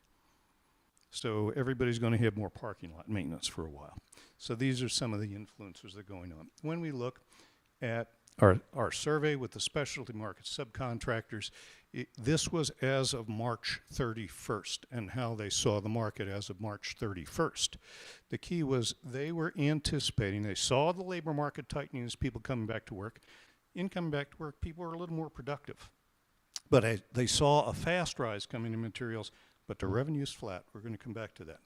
So everybody's going to have more parking lot maintenance for a while. So these are some of the influences that are going on. When we look at our survey with the specialty market subcontractors, this was as of March 31st and how they saw the market as of March 31st. The key was they were anticipating, they saw the labor market tightening as people coming back to work. In coming back to work, people were a little more productive. But they saw a fast rise coming in materials, but the revenue is flat. We're going to come back to that.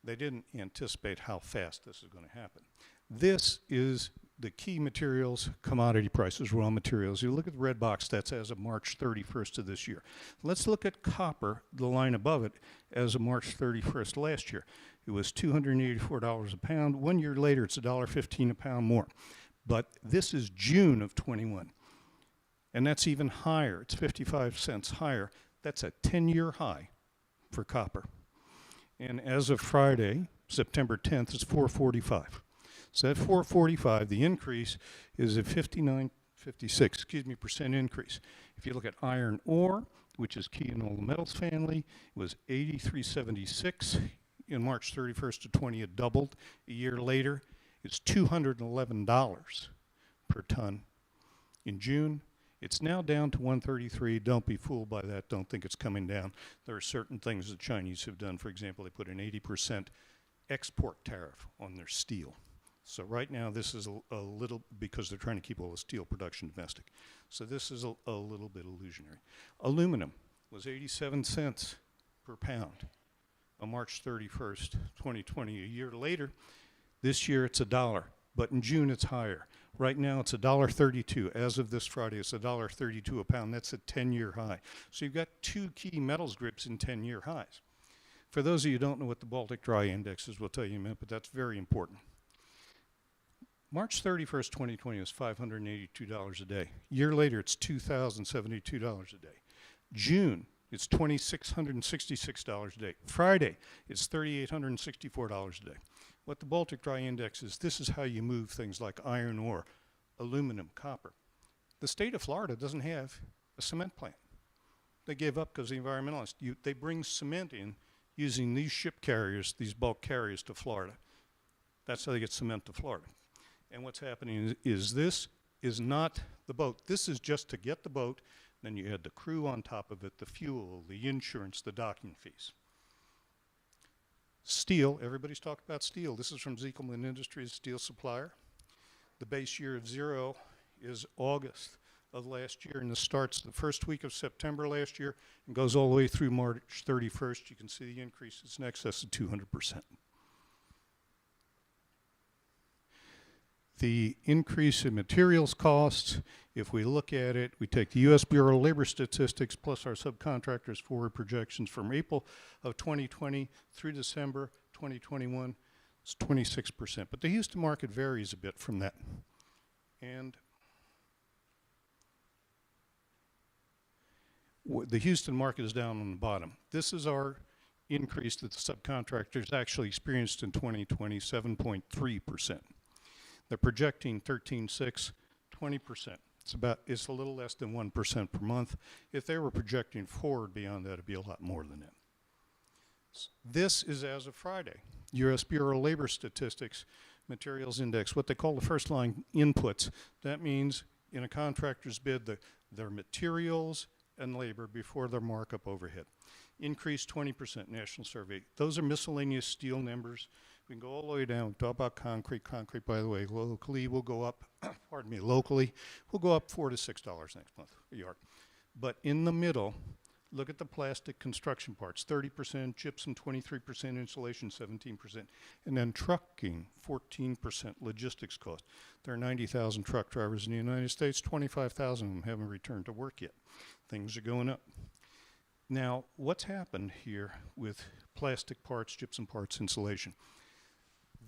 They didn't anticipate how fast this is going to happen. This is the key materials, commodity prices, raw materials. You look at the red box, that's as of March 31st of this year. Let's look at copper, the line above it, as of March 31st last year. It was $284 a pound. 1 year later, it's $1.15 a pound more. But this is June of 21, and that's even higher. It's 55 cents higher. That's a 10-year high for copper. And as of Friday, September 10th, it's $4.45. So at $4.45, the increase is a 56% increase. If you look at iron ore, which is key in all the metals family, it was $83.76 in March 31st to 20. It doubled. A year later, it's $211 per ton. In June, it's now down to $133. Don't be fooled by that. Don't think it's coming down. There are certain things the Chinese have done. For example, they put an 80% export tariff on their steel. So right now, this is a little, because they're trying to keep all the steel production domestic. So this is a little bit illusionary. Aluminum was 87 cents per pound on March 31st, 2020. A year later, this year it's $1, but in June it's higher. Right now it's $1.32. As of this Friday, it's $1.32 a pound. That's a 10-year high. So you've got two key metals groups in 10-year highs. For those of you who don't know what the Baltic Dry Index is, we'll tell you in a minute, but that's very important. March 31st, 2020 was $582 a day. A year later, it's $2,072 a day. June, it's $2,666 a day. Friday, it's $3,864 a day. What the Baltic Dry Index is, this is how you move things like iron ore, aluminum, copper. The state of Florida doesn't have a cement plant. They gave up because the environmentalists, they bring cement in using these ship carriers, these bulk carriers to Florida. That's how they get cement to Florida. And what's happening is this is not the boat. This is just to get the boat, then you add the crew on top of it, the fuel, the insurance, the docking fees. Steel, everybody's talking about steel. This is from Ziekelman Industries, steel supplier. The base year of 0 is August of last year, and this starts the first week of September last year and goes all the way through March 31st. You can see the increase is in excess of 200%. The increase in materials costs, if we look at it, we take the U.S. Bureau of Labor Statistics plus our subcontractors' forward projections from April of 2020 through December 2021, it's 26%. But the Houston market varies a bit from that. And the Houston market is down on the bottom. This is our increase that the subcontractors actually experienced in 2020, 7.3%. They're projecting 13.6, 20%. It's a little less than 1% per month. If they were projecting forward beyond that, it'd be a lot more than that. This is as of Friday. U.S. Bureau of Labor Statistics Materials Index, what they call the first line inputs. That means in a contractor's bid, their materials and labor before their markup overhead. Increased 20%, national survey. Those are miscellaneous steel numbers. We can go all the way down, talk about concrete. Concrete, by the way, locally will go up, pardon me, locally will go up $4 to $6 next month a yard. But in the middle, look at the plastic construction parts, 30%, gypsum 23%, insulation 17%, and then trucking 14% logistics cost. There are 90,000 truck drivers in the United States, 25,000 of them haven't returned to work yet. Things are going up. Now, what's happened here with plastic parts, gypsum parts, insulation?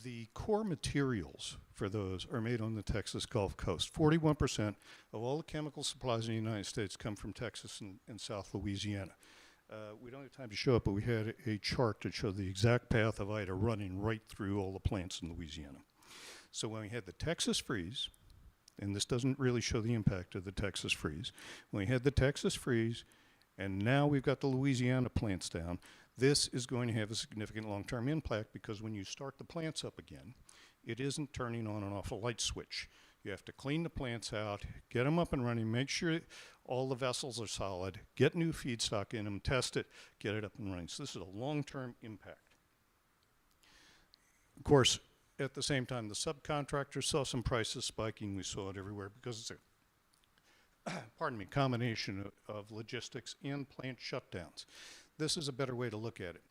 The core materials for those are made on the Texas Gulf Coast. 41% of all the chemical supplies in the United States come from Texas and South Louisiana. We don't have time to show it, but we had a chart that showed the exact path of Ida running right through all the plants in Louisiana. So when we had the Texas freeze, and this doesn't really show the impact of the Texas freeze, when we had the Texas freeze, and now we've got the Louisiana plants down, this is going to have a significant long-term impact because when you start the plants up again, it isn't turning on and off a light switch. You have to clean the plants out, get them up and running, make sure all the vessels are solid, get new feedstock in them, test it, get it up and running. So this is a long-term impact. Of course, at the same time, the subcontractors saw some prices spiking. We saw it everywhere because it's a combination of logistics and plant shutdowns. This is a better way to look at it.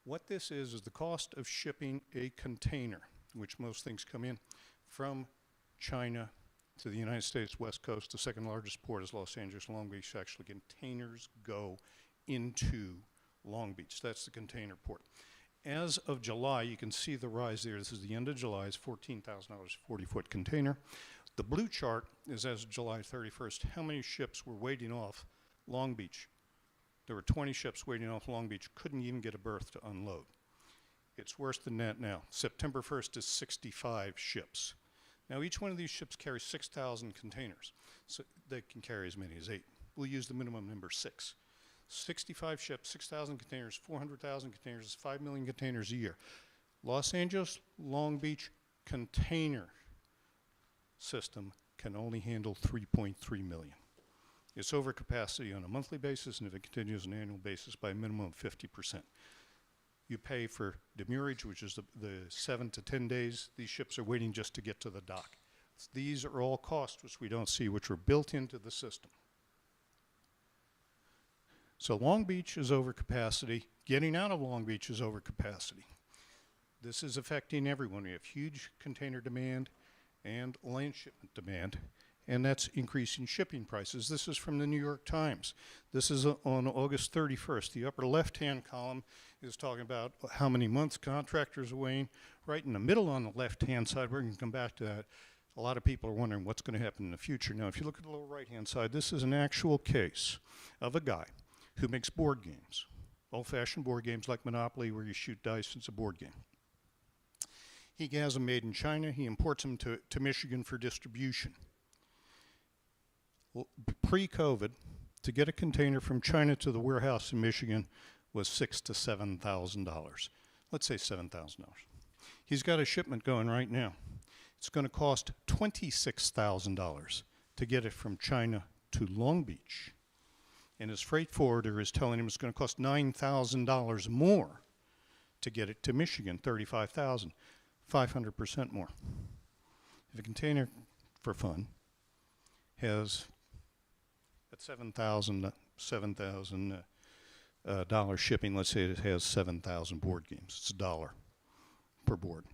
What this is the cost of shipping a container, which most things come in, from China to the United States West Coast. The second largest port is Los Angeles, Long Beach. Actually, containers go into Long Beach. That's the container port. As of July, you can see the rise there. This is the end of July. It's $14,000, 40-foot container. The blue chart is as of July 31st, how many ships were waiting off Long Beach. There were 20 ships waiting off Long Beach, couldn't even get a berth to unload. It's worse than that now. September 1st is 65 ships. Now each one of these ships carries 6,000 containers. So they can carry as many as 8. We'll use the minimum number 6. 65 ships, 6,000 containers, 400,000 containers, is 5 million containers a year. Los Angeles, Long Beach container system can only handle 3.3 million. It's over capacity on a monthly basis, and if it continues on an annual basis, by a minimum of 50%. You pay for demurrage, which is the 7 to 10 days these ships are waiting just to get to the dock. These are all costs which we don't see, which are built into the system. So Long Beach is over capacity. Getting out of Long Beach is over capacity. This is affecting everyone. We have huge container demand and land shipment demand, and that's increasing shipping prices. This is from the New York Times. This is on August 31st. The upper left-hand column is talking about how many months contractors are waiting. Right in the middle on the left-hand side, we're going to come back to that. A lot of people are wondering what's going to happen in the future. Now, if you look at the lower right-hand side, this is an actual case of a guy who makes board games, old-fashioned board games like Monopoly where you shoot dice. It's a board game. He has them made in China. He imports them to Michigan for distribution. Pre-COVID, to get a container from China to the warehouse in Michigan was $6,000 to $7,000. Let's say $7,000. He's got a shipment going right now. It's going to cost $26,000 to get it from China to Long Beach. And his freight forwarder is telling him it's going to cost $9,000 more to get it to Michigan, $35,000, 500% more. If a container, for fun, has at $7,000 shipping, let's say it has 7,000 board games, it's $1 per board.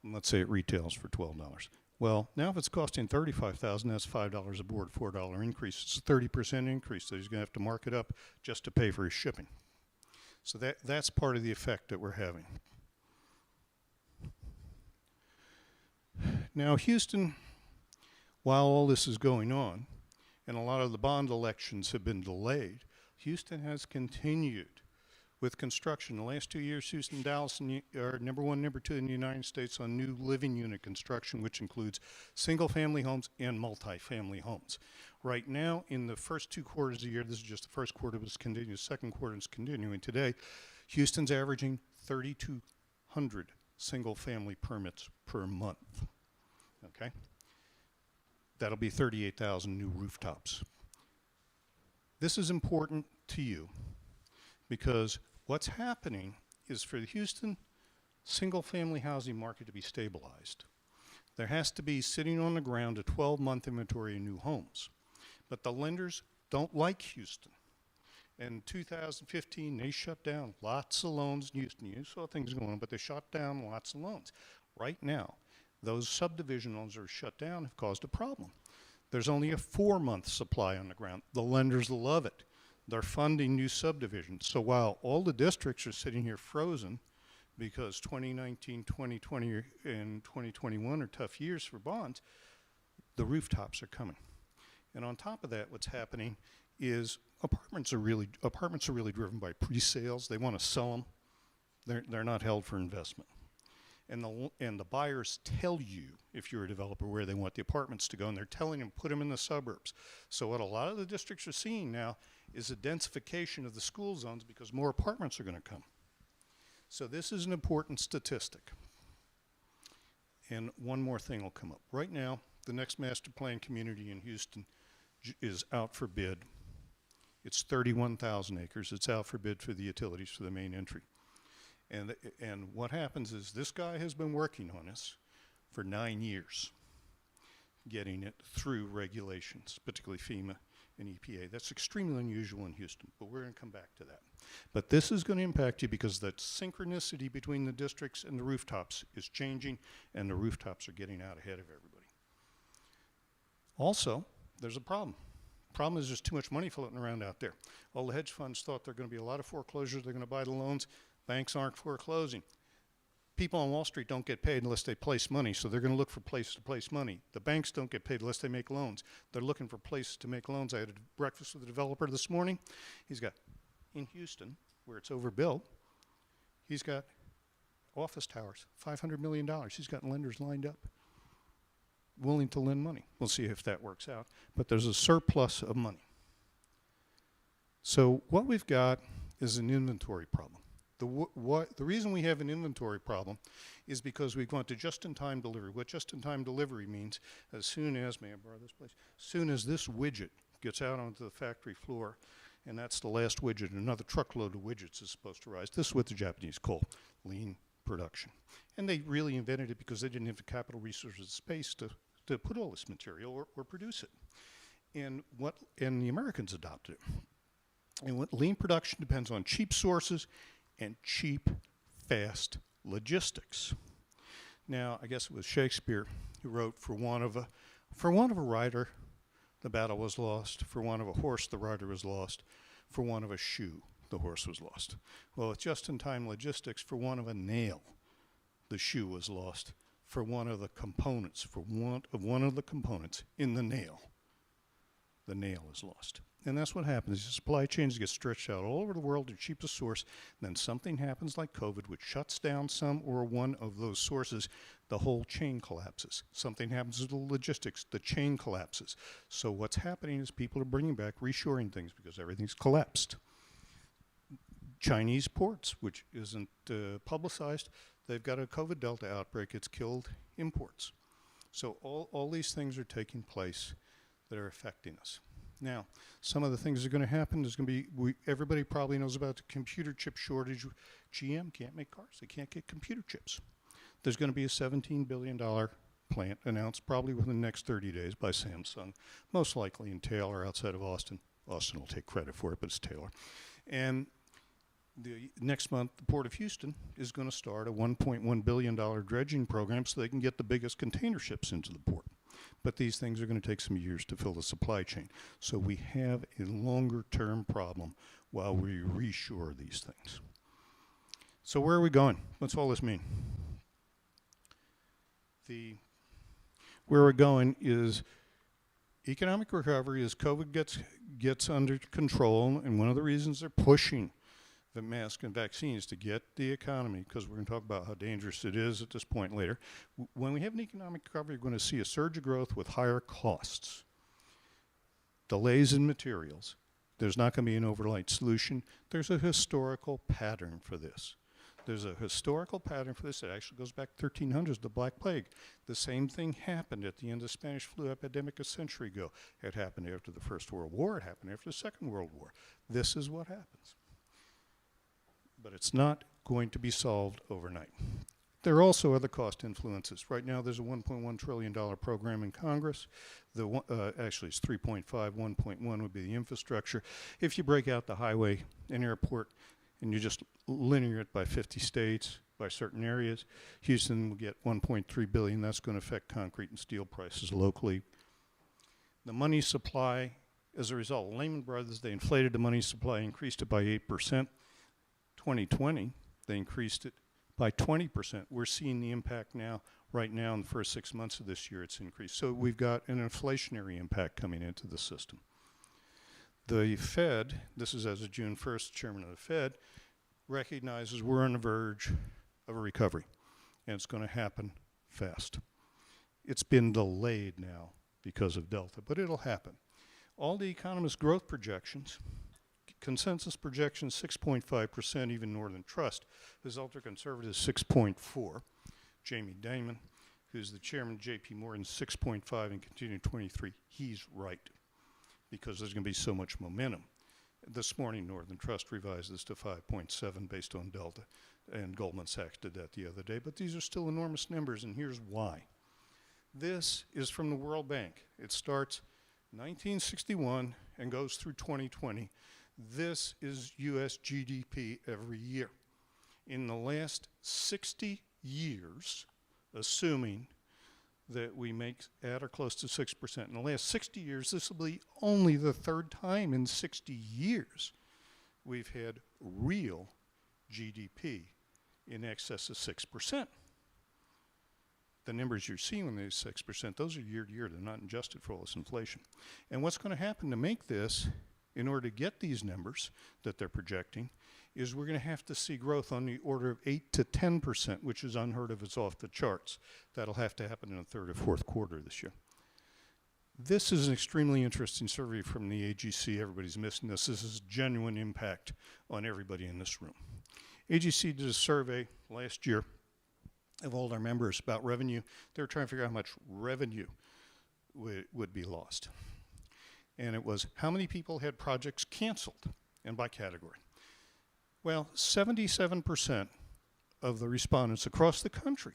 And let's say it retails for $12. Well, now if it's costing $35,000, that's $5 a board, $4 increase. It's a 30% increase that he's going to have to mark it up just to pay for his shipping. So that's part of the effect that we're having. Now, Houston, while all this is going on, and a lot of the bond elections have been delayed, Houston has continued with construction. The last 2 years, Houston and Dallas are number 1, number 2 in the United States on new living unit construction, which includes single-family homes and multi-family homes. Right now, in the first 2 quarters of the year, this is just the first quarter, but it's continuing, second quarter is continuing today, Houston's averaging 3,200 single-family permits per month, okay? That'll be 38,000 new rooftops. This is important to you because what's happening is for the Houston single-family housing market to be stabilized, there has to be sitting on the ground a 12-month inventory of new homes. But the lenders don't like Houston. In 2015, they shut down lots of loans in Houston. You saw things going on, but they shut down lots of loans. Right now, those subdivision loans that are shut down have caused a problem. There's only a 4-month supply on the ground. The lenders love it. They're funding new subdivisions. So while all the districts are sitting here frozen because 2019, 2020, and 2021 are tough years for bonds, the rooftops are coming. And on top of that, what's happening is apartments are really driven by pre-sales. They want to sell them. They're not held for investment. And the buyers tell you, if you're a developer, where they want the apartments to go, and they're telling them put them in the suburbs. So what a lot of the districts are seeing now is a densification of the school zones because more apartments are going to come. So this is an important statistic. And one more thing will come up. Right now, the next master plan community in Houston is out for bid. It's 31,000 acres. It's out for bid for the utilities for the main entry. And what happens is this guy has been working on this for 9 years, getting it through regulations, particularly FEMA and EPA. That's extremely unusual in Houston, but we're going to come back to that. But this is going to impact you because that synchronicity between the districts and the rooftops is changing, and the rooftops are getting out ahead of everybody. Also, there's a problem. Problem is there's too much money floating around out there. All the hedge funds thought there are going to be a lot of foreclosures. They're going to buy the loans. Banks aren't foreclosing. People on Wall Street don't get paid unless they place money, so they're going to look for places to place money. The banks don't get paid unless they make loans. They're looking for places to make loans. I had a breakfast with a developer this morning. He's got, in Houston, where it's overbuilt, he's got office towers, $500 million. He's got lenders lined up, willing to lend money. We'll see if that works out. But there's a surplus of money. So what we've got is an inventory problem. The reason we have an inventory problem is because we've gone to just-in-time delivery. What just-in-time delivery means, as soon as, may I borrow this place? As soon as this widget gets out onto the factory floor, and that's the last widget, another truckload of widgets is supposed to rise. This is what the Japanese call lean production. And they really invented it because they didn't have the capital resources space to put all this material or produce it. And the Americans adopted it. And what lean production depends on cheap sources and cheap, fast logistics. Now, I guess it was Shakespeare who wrote, for want of a rider, the battle was lost. For want of a horse, the rider was lost. For want of a shoe, the horse was lost. Well, with just-in-time logistics, for want of a nail, the shoe was lost. For want of the components, for want of one of the components in the nail is lost. And that's what happens. The supply chains get stretched out all over the world, their cheapest source. Then something happens like COVID, which shuts down some or one of those sources. The whole chain collapses. Something happens to the logistics. The chain collapses. So what's happening is people are bringing back reshoring things because everything's collapsed. Chinese ports, which isn't publicized, they've got a COVID Delta outbreak. It's killed imports. So all these things are taking place that are affecting us. Now, some of the things that are going to happen, there's going to be, everybody probably knows about the computer chip shortage. GM can't make cars. They can't get computer chips. There's going to be a $17 billion plant announced probably within the next 30 days by Samsung, most likely in Taylor outside of Austin. Austin will take credit for it, but it's Taylor. And the next month, the Port of Houston is going to start a $1.1 billion dredging program so they can get the biggest container ships into the port. But these things are going to take some years to fill the supply chain. So we have a longer-term problem while we reshore these things. So where are we going? What's all this mean? Where we're going is economic recovery as COVID gets under control, and one of the reasons they're pushing the mask and vaccines to get the economy, because we're going to talk about how dangerous it is at this point later. When we have an economic recovery, we're going to see a surge of growth with higher costs, delays in materials. There's not going to be an overnight solution. There's a historical pattern for this. There's a historical pattern for this that actually goes back 1300s, the Black Plague. The same thing happened at the end of the Spanish flu epidemic a century ago. It happened after the First World War. It happened after the Second World War. This is what happens. But it's not going to be solved overnight. There are also other cost influences. Right now, there's a $1.1 trillion program in Congress. Actually, it's 3.5, 1.1 would be the infrastructure. If you break out the highway and airport and you just linear it by 50 states, by certain areas, Houston will get $1.3 billion. That's going to affect concrete and steel prices locally. The money supply, as a result, Lehman Brothers, they inflated the money supply, increased it by 8%. 2020, they increased it by 20%. We're seeing the impact now, right now in the first 6 months of this year, it's increased. So we've got an inflationary impact coming into the system. The Fed, this is as of June 1st, chairman of the Fed, recognizes we're on the verge of a recovery, and it's going to happen fast. It's been delayed now because of Delta, but it'll happen. All the economists' growth projections, consensus projection 6.5%, even Northern Trust. His ultra-conservative is 6.4. Jamie Dimon, who's the chairman of J.P. Morgan, 6.5 and continuing 23. He's right because there's going to be so much momentum. This morning, Northern Trust revised this to 5.7 based on Delta, and Goldman Sachs did that the other day. But these are still enormous numbers, and here's why. This is from the World Bank. It starts 1961 and goes through 2020. This is U.S. GDP every year. In the last 60 years, assuming that we make at or close to 6%, in the last 60 years, this will be only the third time in 60 years we've had real GDP in excess of 6%. The numbers you're seeing when they're 6%, those are year to year. They're not adjusted for all this inflation. And what's going to happen to make this, in order to get these numbers that they're projecting, is we're going to have to see growth on the order of 8 to 10%, which is unheard of. It's off the charts. That'll have to happen in the third or fourth quarter this year. This is an extremely interesting survey from the AGC. Everybody's missing this. This is genuine impact on everybody in this room. AGC did a survey last year of all their members about revenue. They were trying to figure out how much revenue would be lost. And it was how many people had projects canceled, and by category. Well, 77% of the respondents across the country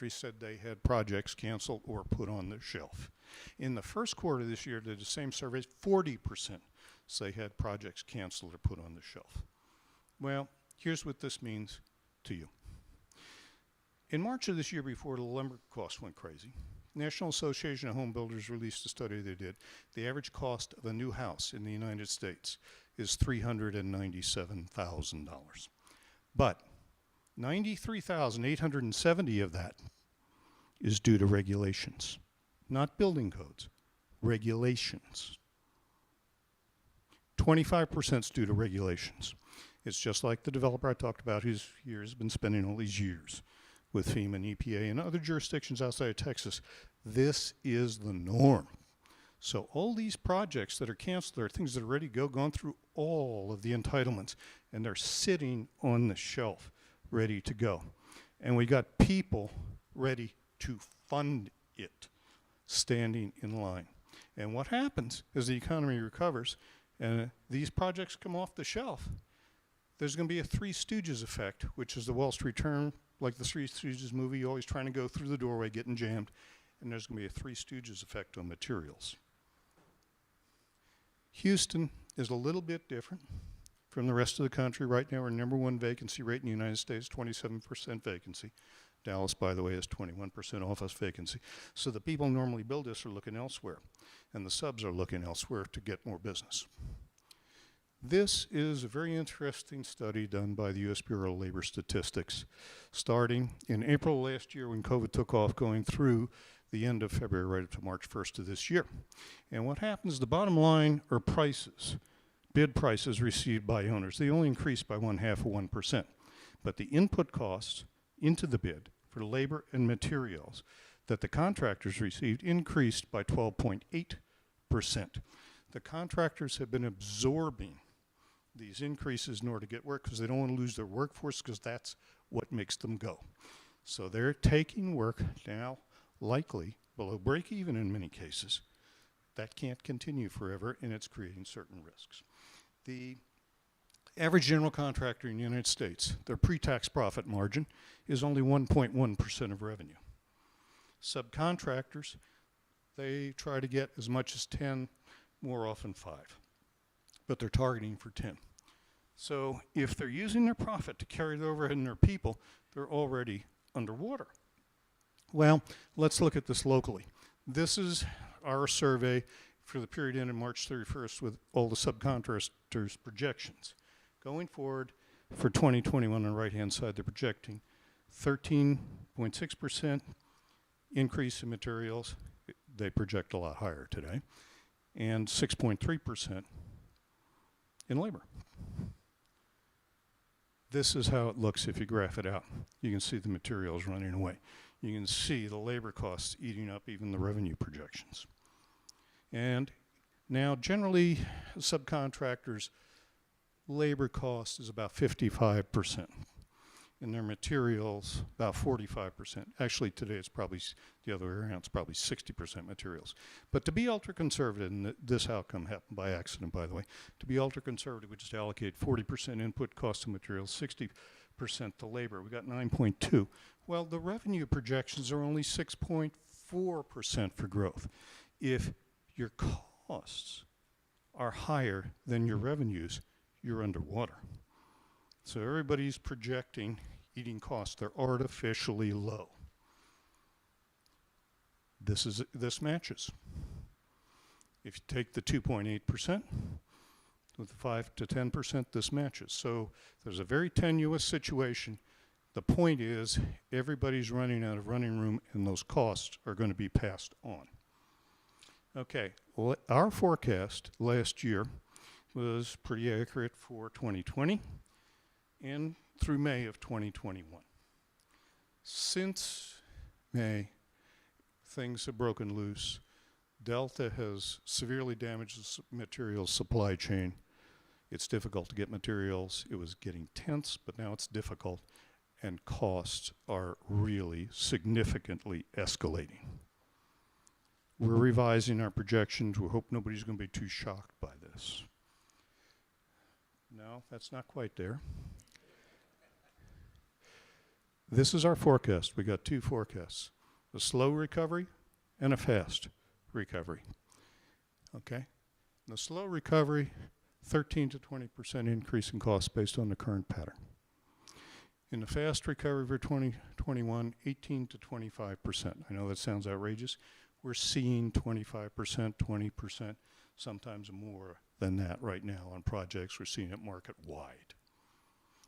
said they had projects canceled or put on the shelf. In the first quarter of this year, they did the same surveys, 40% say had projects canceled or put on the shelf. Well, here's what this means to you. In March of this year, before the lumber costs went crazy, National Association of Home Builders released a study they did. The average cost of a new house in the United States is $397,000. But $93,870 of that is due to regulations, not building codes, regulations. 25% is due to regulations. It's just like the developer I talked about who's has been spending all these years with FEMA and EPA and other jurisdictions outside of Texas. This is the norm. So all these projects that are canceled are things that are ready to go, gone through all of the entitlements, and they're sitting on the shelf, ready to go. And we got people ready to fund it, standing in line. And what happens as the economy recovers and these projects come off the shelf, there's going to be a Three Stooges effect, which is the Wall Street term, like the Three Stooges movie, you're always trying to go through the doorway, getting jammed, and there's going to be a Three Stooges effect on materials. Houston is a little bit different from the rest of the country. Right now, our #1 vacancy rate in the United States, 27% vacancy. Dallas, by the way, is 21% office vacancy. So the people who normally build this are looking elsewhere, and the subs are looking elsewhere to get more business. This is a very interesting study done by the U.S. Bureau of Labor Statistics, starting in April last year when COVID took off, going through the end of February right up to March 1st of this year. And what happens, the bottom line are prices, bid prices received by owners. They only increased by 0.5%. But the input costs into the bid for labor and materials that the contractors received increased by 12.8%. The contractors have been absorbing these increases in order to get work because they don't want to lose their workforce because that's what makes them go. So they're taking work now likely below break even in many cases. That can't continue forever, and it's creating certain risks. The average general contractor in the United States, their pre-tax profit margin is only 1.1% of revenue. Subcontractors, they try to get as much as 10, more often 5, but they're targeting for 10. So if they're using their profit to carry the overhead and their people, they're already underwater. Well, let's look at this locally. This is our survey for the period ending March 31st with all the subcontractors' projections. Going forward for 2021 on the right-hand side, they're projecting 13.6% increase in materials. They project a lot higher today. And 6.3% in labor. This is how it looks if you graph it out. You can see the materials running away. You can see the labor costs eating up even the revenue projections. And now generally subcontractors' labor cost is about 55%. And their materials about 45%. Actually today it's probably the other way around, it's probably 60% materials. But to be ultra conservative, and this outcome happened by accident by the way, to be ultra conservative we just allocate 40% input cost of materials, 60% to labor. We got 9.2. Well, the revenue projections are only 6.4% for growth. If your costs are higher than your revenues, you're underwater. So everybody's projecting eating costs. They're artificially low. This matches. If you take the 2.8% with the 5 to 10%, this matches. So there's a very tenuous situation. The point is everybody's running out of running room and those costs are going to be passed on. Okay, well, our forecast last year was pretty accurate for 2020 and through May of 2021. Since May, things have broken loose. Delta has severely damaged the materials supply chain. It's difficult to get materials. It was getting tense, but now it's difficult, and costs are really significantly escalating. We're revising our projections. We hope nobody's going to be too shocked by this. No, that's not quite there. This is our forecast. We got two forecasts, a slow recovery and a fast recovery. Okay? The slow recovery, 13 to 20% increase in costs based on the current pattern. In the fast recovery for 2021, 18 to 25%. I know that sounds outrageous. We're seeing 25%, 20%, sometimes more than that right now on projects. We're seeing it market wide.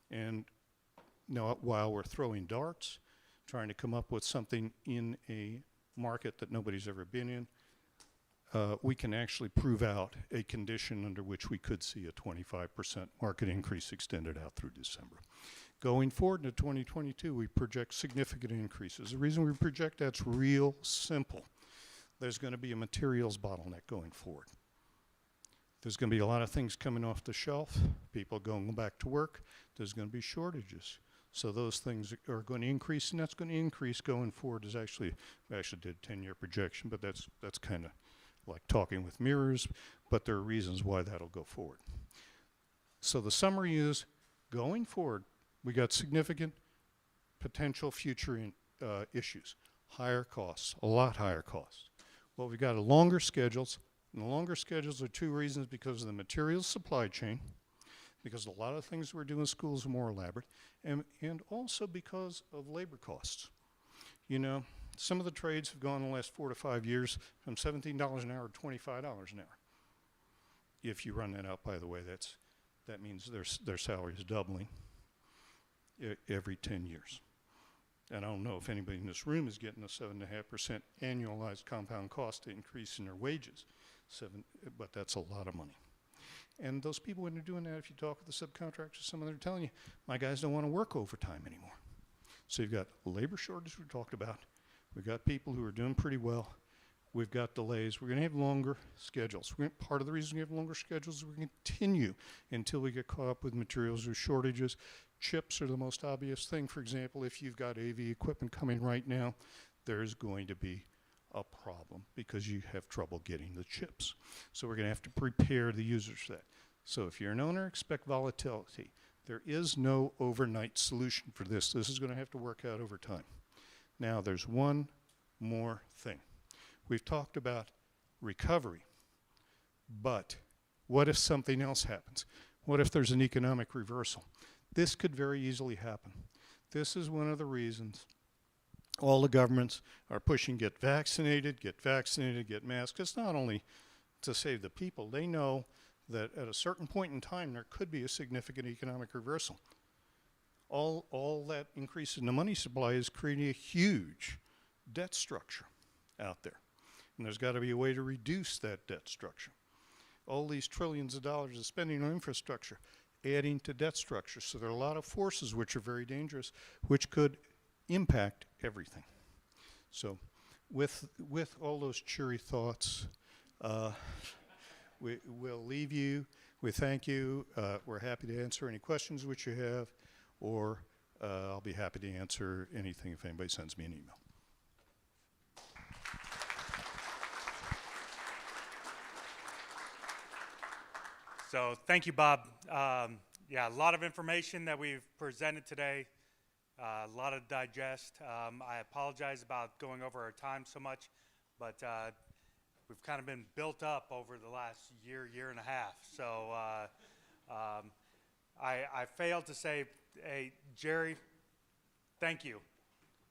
And now, while we're throwing darts, trying to come up with something in a market that nobody's ever been in, we can actually prove out a condition under which we could see a 25% market increase extended out through December. Going forward into 2022, we project significant increases. The reason we project that's real simple. There's going to be a materials bottleneck going forward. There's going to be a lot of things coming off the shelf, people going back to work. There's going to be shortages. So those things are going to increase, and that's going to increase going forward. We actually did a 10-year projection, but that's kind of like talking with mirrors, but there are reasons why that'll go forward. So the summary is, going forward, we got significant potential future issues. Higher costs, a lot higher costs. Well, we got longer schedules, and the longer schedules are two reasons: because of the materials supply chain, because a lot of things we're doing in schools are more elaborate, and also because of labor costs. You know, some of the trades have gone in the last 4 to 5 years from $17 an hour to $25 an hour. If you run that out, by the way, that means their salary is doubling every 10 years. And I don't know if anybody in this room is getting a 7.5% annualized compound cost increase in their wages, but that's a lot of money. And those people, when they're doing that, if you talk with the subcontractors, some of them are telling you, my guys don't want to work overtime anymore. So you've got labor shortage we talked about. We've got people who are doing pretty well. We've got delays. We're going to have longer schedules. Part of the reason we have longer schedules is we're going to continue until we get caught up with materials or shortages. Chips are the most obvious thing. For example, if you've got AV equipment coming right now, there's going to be a problem because you have trouble getting the chips. So we're going to have to prepare the users for that. So if you're an owner, expect volatility. There is no overnight solution for this. This is going to have to work out over time. Now, there's one more thing. We've talked about recovery, but what if something else happens? What if there's an economic reversal? This could very easily happen. This is one of the reasons all the governments are pushing get vaccinated, get masks. It's not only to save the people. They know that at a certain point in time, there could be a significant economic reversal. All that increase in the money supply is creating a huge debt structure out there. And there's got to be a way to reduce that debt structure. All these trillions of dollars of spending on infrastructure, adding to debt structure. So there are a lot of forces which are very dangerous, which could impact everything. So with all those cheery thoughts, we'll leave you. We thank you. We're happy to answer any questions which you have, or I'll be happy to answer anything if anybody sends me an email. So thank you, Bob. Yeah, a lot of information that we've presented today, a lot to digest. I apologize about going over our time so much, but we've kind of been built up over the last year and a half. So I failed to say, hey, Jerry, thank you.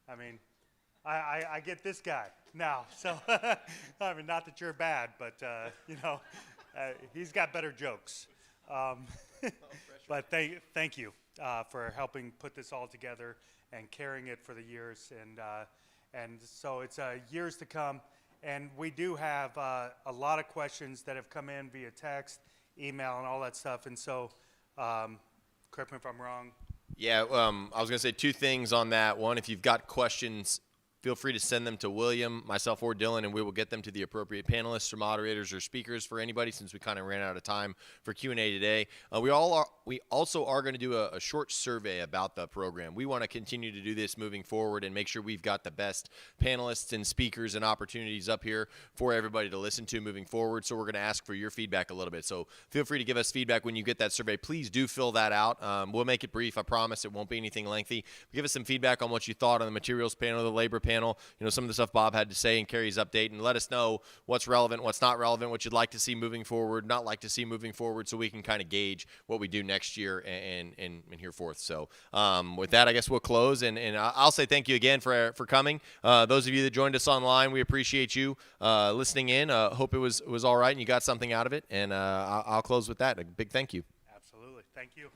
I mean, I get this guy now. So, I mean, not that you're bad, but, you know, he's got better jokes. But thank you for helping put this all together and carrying it for the years. And so it's years to come. And we do have a lot of questions that have come in via text, email, and all that stuff. And so, correct me if I'm wrong. Yeah, I was going to say two things on that. One, if you've got questions, feel free to send them to William, myself, or Dillon, and we will get them to the appropriate panelists or moderators or speakers for anybody, since we kind of ran out of time for Q&A today. We also are going to do a short survey about the program. We want to continue to do this moving forward and make sure we've got the best panelists and speakers and opportunities up here for everybody to listen to moving forward. So we're going to ask for your feedback a little bit. So feel free to give us feedback when you get that survey. Please do fill that out. We'll make it brief. I promise it won't be anything lengthy. Give us some feedback on what you thought on the materials panel, the labor panel, you know, some of the stuff Bob had to say in Kerri's update, and let us know what's relevant, what's not relevant, what you'd like to see moving forward, not like to see moving forward, so we can kind of gauge what we do next year and here forth. So with that, I guess we'll close, and I'll say thank you again for coming. Those of you that joined us online, we appreciate you listening in. Hope it was all right and you got something out of it, and I'll close with that. A big thank you. Absolutely. Thank you.